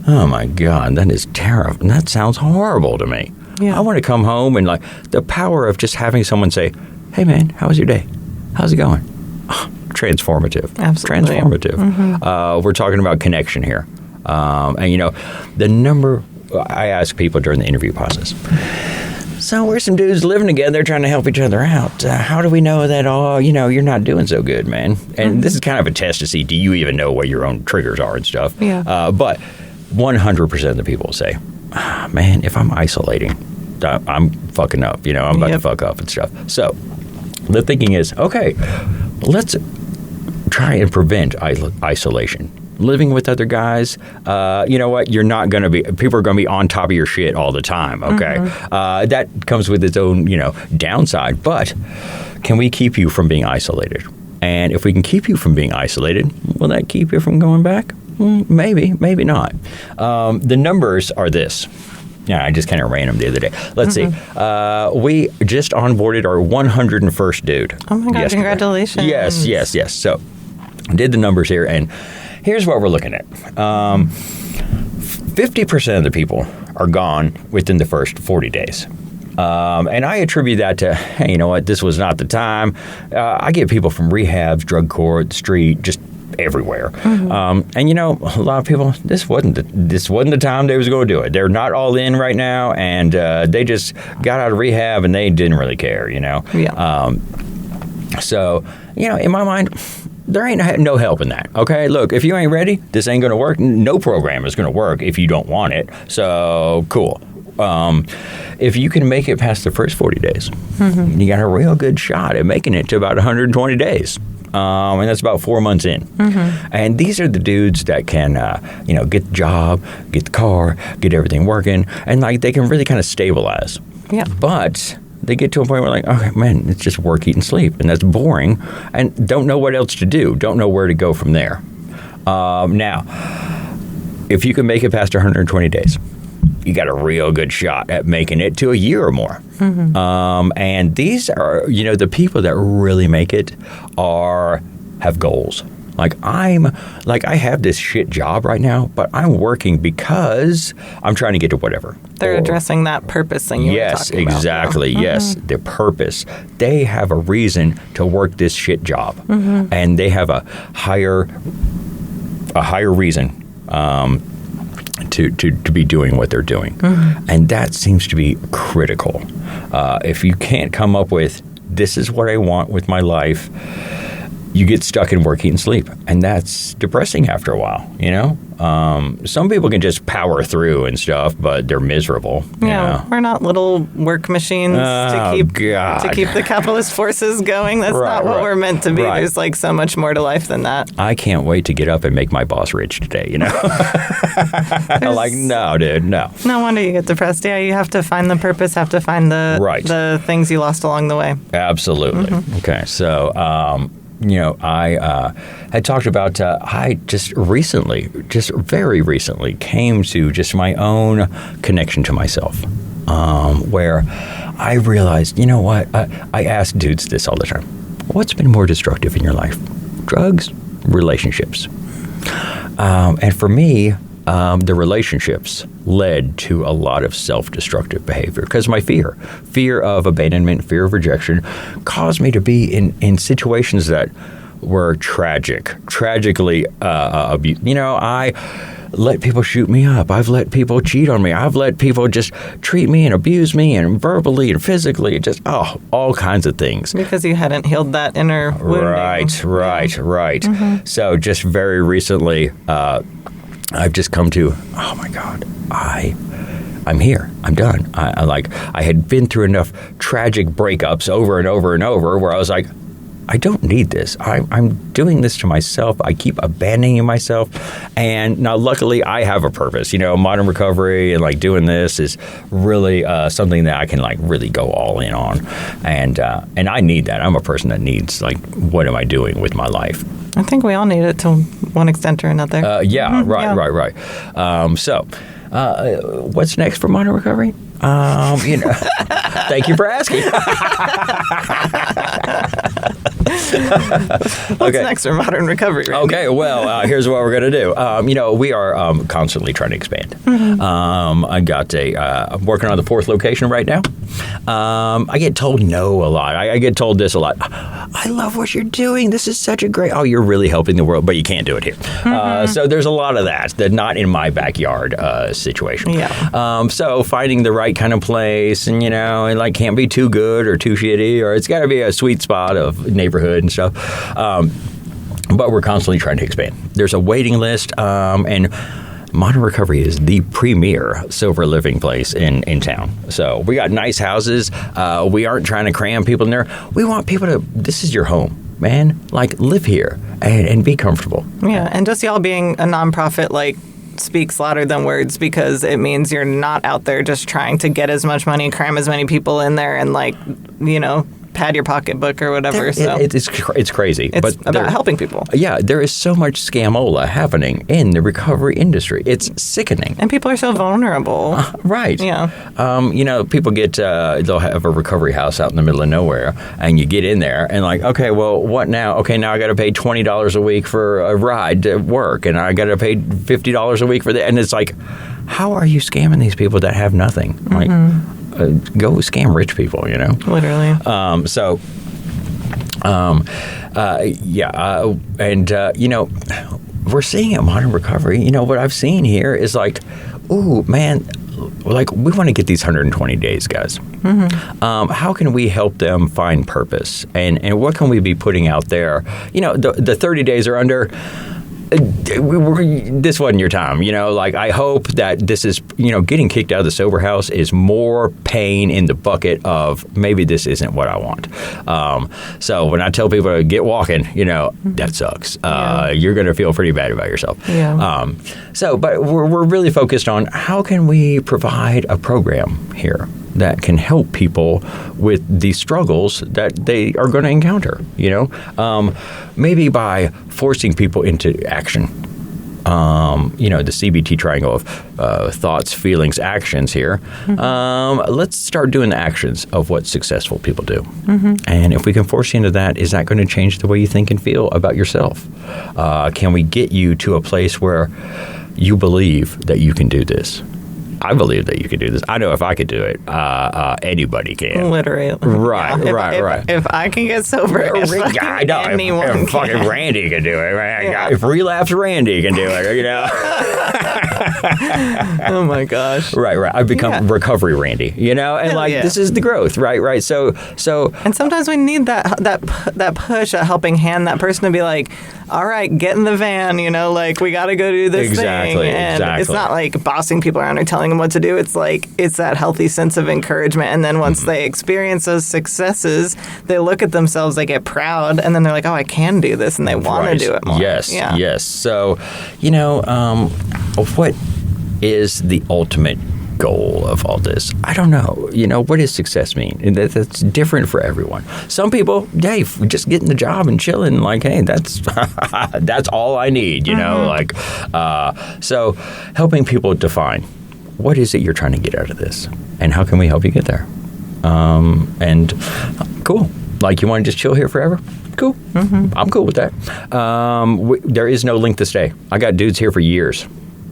oh my God, that is terrible. That sounds horrible to me. Yeah. I want to come home and the power of just having someone say, hey man, how was your day? How's it going? Oh, transformative. Absolutely. Transformative. We're talking about connection here. The number, I ask people during the interview process, so we're some dudes living together trying to help each other out. How do we know that, you're not doing so good, man? And this is kind of a test to see, do you even know what your own triggers are and stuff? Yeah. But 100% of the people say, man, if I'm isolating, I'm fucking up. I'm about to fuck up and stuff. So the thinking is, okay, let's try and prevent isolation. living with other guys, you know what? You're not going to be, people are going to be on top of your shit all the time, okay? That comes with its own, downside, but can we keep you from being isolated? And if we can keep you from being isolated, will that keep you from going back? Maybe, maybe not. The numbers are this. Yeah, I just kind of ran them the other day. Let's see. We just onboarded our 101st dude. Oh, my God. Yesterday. Congratulations. Yes. So did the numbers here, and here's what we're looking at. 50% of the people are gone within the first 40 days. And I attribute that to, hey, you know what? This was not the time. I get people from rehabs, drug court, street, just everywhere. And a lot of people, this wasn't the time they was going to do it. They're not all in right now, and they just got out of rehab and they didn't really care. So in my mind, there ain't no help in that. Okay, look, if you ain't ready, this ain't going to work. No program is going to work if you don't want it. So cool. If you can make it past the first 40 days, you got a real good shot at making it to about 120 days. And that's about 4 months in. And these are the dudes that can, get the job, get the car, get everything working, and they can really kind of stabilize. Yeah. But they get to a point where okay, man, it's just work, eat, and sleep, and that's boring, and don't know what else to do, don't know where to go from there. Now, if you can make it past 120 days, you got a real good shot at making it to a year or more. And these are, the people that really make it have goals. I have this shit job right now, but I'm working because I'm trying to get to whatever. They're addressing that purpose thing you were talking about. Exactly. Yes, the purpose. They have a reason to work this shit job, and they have a higher reason to be doing what they're doing. And that seems to be critical. If you can't come up with, this is what I want with my life, you get stuck in work, eat, and sleep. And that's depressing after a while, Some people can just power through and stuff, but they're miserable. We're not little work machines to keep the capitalist forces going. That's not what we're meant to be. There's so much more to life than that. I can't wait to get up and make my boss rich today, no, dude, no. No wonder you get depressed. Yeah, you have to find the purpose, have to find the things you lost along the way. Absolutely. Okay, so I had talked about, I just very recently came to just my own connection to myself, where I realized, what, I ask dudes this all the time. What's been more destructive in your life? Drugs, relationships? And for me, the relationships led to a lot of self-destructive behavior because my fear of abandonment, fear of rejection caused me to be in situations that were tragically abused. I let people shoot me up. I've let people cheat on me. I've let people just treat me and abuse me and verbally and physically, just all kinds of things. Because you hadn't healed that inner wounding. Right. So just very recently, I've just come to, oh my God, I'm here. I'm done. I had been through enough tragic breakups over and over and over where I was like, I don't need this. I'm doing this to myself. I keep abandoning myself. And now, luckily, I have a purpose. Modern recovery and doing this is really something that I can really go all in on. And I need that. I'm a person that needs what am I doing with my life? I think we all need it to one extent or another. Right. So, what's next for Modern Recovery? Thank you for asking. What's next for Modern Recovery, Randy? Okay, well, here's what we're going to do. We are constantly trying to expand. I got I'm working on the 4th location right now. I get told no a lot. I get told this a lot. I love what you're doing. This is such a great... Oh, you're really helping the world, but you can't do it here. So there's a lot of that not in my backyard situation. Yeah. So finding the right kind of place and, and can't be too good or too shitty, or it's got to be a sweet spot of neighborhood and stuff. But we're constantly trying to expand. There's a waiting list, and Modern Recovery is the premier sober living place in town. So we got nice houses. We aren't trying to cram people in there. We want people to, this is your home. man, like live here and be comfortable. Yeah, and just y'all being a nonprofit, like, speaks louder than words, because it means you're not out there just trying to get as much money, cram as many people in there, and, like, you know, pad your pocketbook or whatever. It's crazy. It's but about helping people. Yeah, there is so much scamola happening in the recovery industry. It's sickening. And people are so vulnerable. Right. Yeah. You know, people they'll have a recovery house out in the middle of nowhere, and you get in there and like, okay, well, what now? Okay, now I got to pay $20 a week for a ride to work, and I got to pay $50 a week for that. And it's like, how are you scamming these people that have nothing? Like, go scam rich people, you know? Literally. You know, we're seeing at Modern Recovery, you know, what I've seen here is like, ooh, man, like we want to get these 120 days, guys. How can we help them find purpose? And what can we be putting out there? You know, the 30 days are under. This wasn't your time, you know, like I hope that this is, you know, getting kicked out of the sober house is more pain in the bucket of maybe this isn't what I want. So when I tell people to get walking, you know, that sucks. You're going to feel pretty bad about yourself. Yeah. But we're really focused on how can we provide a program here that can help people with the struggles that they are going to encounter, you know, maybe by forcing people into action. You know, the CBT triangle of thoughts, feelings, actions here. Let's start doing the actions of what successful people do. And if we can force you into that, is that going to change the way you think and feel about yourself? Can we get you to a place where you believe that you can do this? I believe that you can do this. I know if I could do it, anybody can. Literally. Right. If I can get sober, I know. Anyone if fucking Randy can do it. Right? If Relapse Randy can do it, you know. Oh my gosh. Right. I've become Recovery Randy, you know, and this is the growth, right. So. And sometimes we need that push, a helping hand, that person to be like, all right, get in the van, you know, like we got to go do this thing. And it's not like bossing people around or telling them what to do. It's like, it's that healthy sense of encouragement. And then once they experience those successes, they look at themselves, they get proud, and then they're like, oh, I can do this. And they want to do it more. Yes. So, you know, what is the ultimate goal of all this? I don't know. You know, what does success mean? And that's different for everyone. Some people, hey, just getting the job and chilling, like, hey, that's that's all I need, you know, like, so helping people define what is it you're trying to get out of this and how can we help you get there? And cool. Like, you want to just chill here forever? Cool. I'm cool with that. There is no length to stay. I got dudes here for years.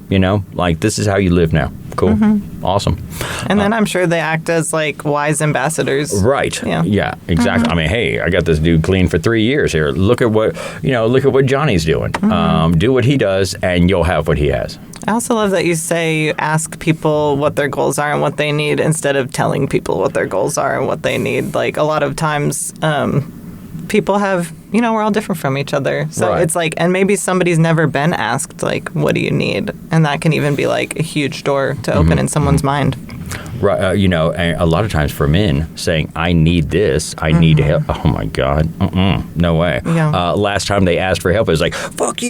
You know, like, this is how you live now. Cool. Awesome. And then I'm sure they act as, like, wise ambassadors. Right. Yeah, exactly. I mean, hey, I got this dude clean for 3 years here. Look at what Johnny's doing. Do what he does, and you'll have what he has. I also love that you say ask people what their goals are and what they need instead of telling people what their goals are and what they need. Like, a lot of times people have, you know, we're all different from each other. So it's like, and maybe somebody's never been asked, like, what do you need? And that can even be like a huge door to open in someone's mind. Right. You know, and a lot of times for men saying, I need this, I need help. Oh, my God. No way. Yeah. Last time they asked for help, it was like, fuck you.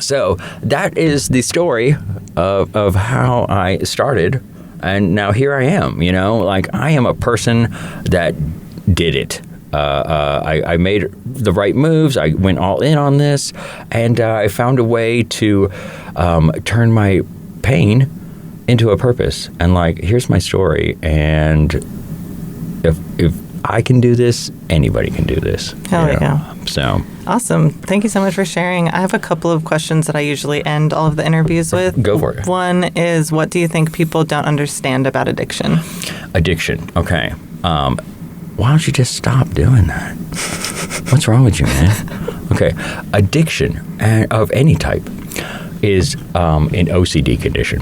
So that is the story of how I started. And now here I am, you know, like, I am a person that did it. I made the right moves. I went all in on this, and I found a way to turn my pain into a purpose. And, like, here's my story. And if I can do this, anybody can do this. Hell yeah. So awesome. Thank you so much for sharing. I have a couple of questions that I usually end all of the interviews with. Go for it. One is, what do you think people don't understand about addiction? Addiction. Okay. Why don't you just stop doing that? What's wrong with you, man? Okay. Addiction of any type is an OCD condition.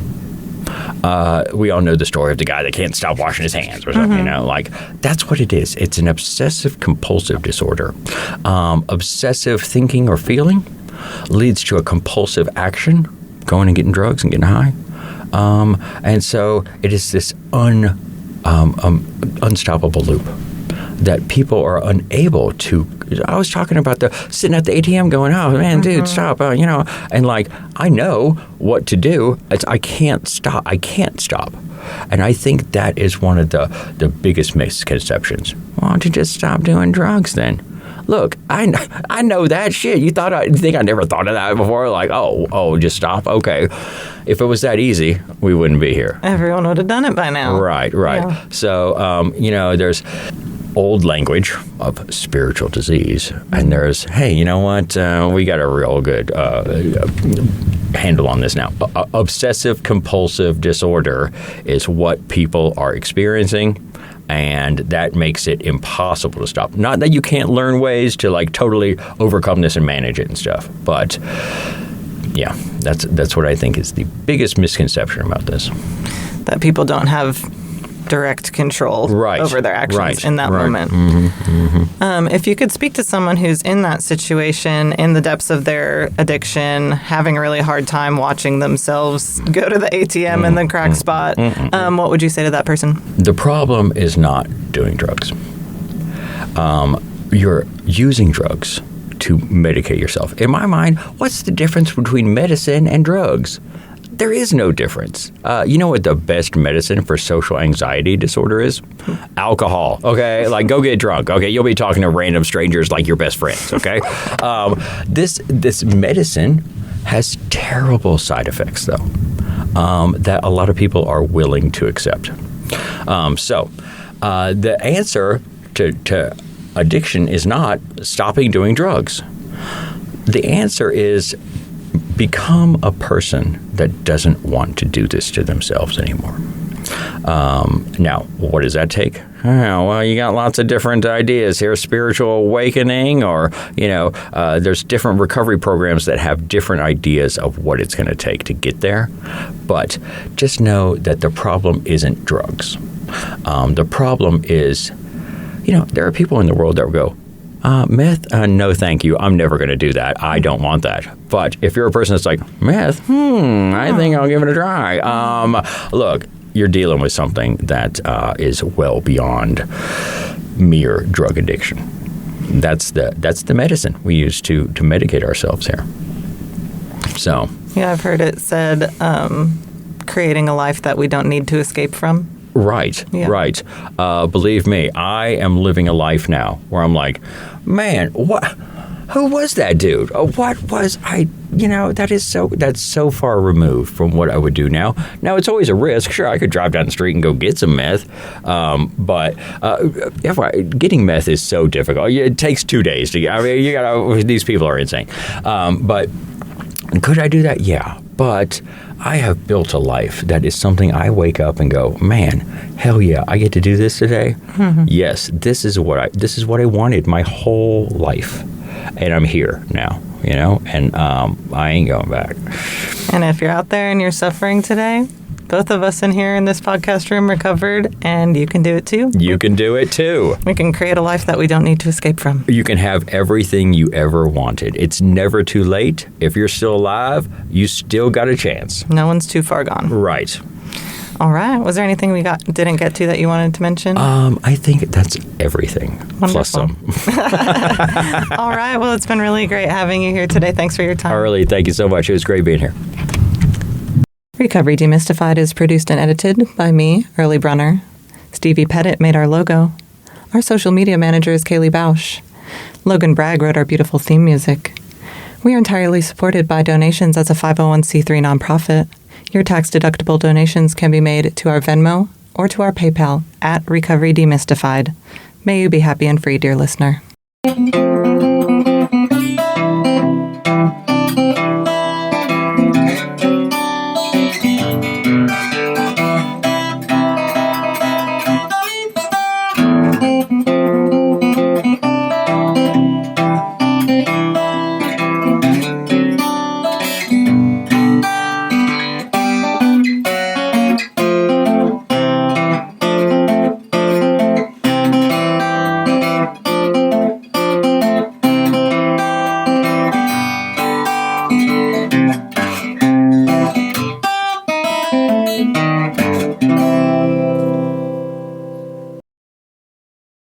We all know the story of the guy that can't stop washing his hands or something, you know, like, that's what it is. It's an obsessive compulsive disorder. Obsessive thinking or feeling leads to a compulsive action, going and getting drugs and getting high. And so it is this unstoppable loop that people are unable to. I was talking about sitting at the ATM going, oh, man, dude, stop, and like, I know what to do. I can't stop. And I think that is one of the biggest misconceptions. Why don't you just stop doing drugs then? Look, I know that shit. You think I never thought of that before? Like, oh, just stop? Okay. If it was that easy, we wouldn't be here. Everyone would have done it by now. Right. Yeah. So, there's old language of spiritual disease, and there's, hey, you know what? We got a real good handle on this now. Obsessive compulsive disorder is what people are experiencing, and that makes it impossible to stop. Not that you can't learn ways to like totally overcome this and manage it and stuff, but yeah, that's what I think is the biggest misconception about this. That people don't have direct control over their actions in that moment. If you could speak to someone who's in that situation, in the depths of their addiction, having a really hard time watching themselves go to the ATM in the crack spot, what would you say to that person? The problem is not doing drugs. You're using drugs to medicate yourself. In my mind, what's the difference between medicine and drugs? There is no difference. You know what the best medicine for social anxiety disorder is? Alcohol. Okay, like go get drunk. Okay, you'll be talking to random strangers like your best friends. Okay, this medicine has terrible side effects though that a lot of people are willing to accept. So the answer to addiction is not stopping doing drugs. The answer is become a person that doesn't want to do this to themselves anymore. Now, what does that take? Well, you got lots of different ideas here. Spiritual awakening, or, there's different recovery programs that have different ideas of what it's going to take to get there. But just know that the problem isn't drugs. The problem is, there are people in the world that will go, meth? No, thank you. I'm never going to do that. I don't want that. But if you're a person that's like, meth? I think I'll give it a try. Look, you're dealing with something that is well beyond mere drug addiction. That's the medicine we use to medicate ourselves here. So. Yeah, I've heard it said, creating a life that we don't need to escape from. Right. Believe me, I am living a life now where I'm like, man, who was that dude? What was I? That's so far removed from what I would do now. Now, it's always a risk. Sure, I could drive down the street and go get some meth, but getting meth is so difficult. It takes 2 days to get. I mean, these people are insane. But could I do that? Yeah, but I have built a life that is something I wake up and go, man, hell yeah, I get to do this today. Yes, this is what I wanted my whole life, and I'm here now, and I ain't going back. And if you're out there and you're suffering today, both of us in here in this podcast room recovered, and you can do it too. You can do it too. We can create a life that we don't need to escape from. You can have everything you ever wanted. It's never too late. If you're still alive, you still got a chance. No one's too far gone. Right. All right. Was there anything we didn't get to that you wanted to mention? I think that's everything. Wonderful. Plus some. All right. Well, it's been really great having you here today. Thanks for your time. Early, thank you so much. It was great being here. Recovery Demystified is produced and edited by me, Early Brunner. Stevie Petet made our logo. Our social media manager is Kaylee Bausch. Logan Bragg wrote our beautiful theme music. We are entirely supported by donations as a 501c3 nonprofit. Your tax-deductible donations can be made to our Venmo or to our PayPal at Recovery Demystified. May you be happy and free, dear listener.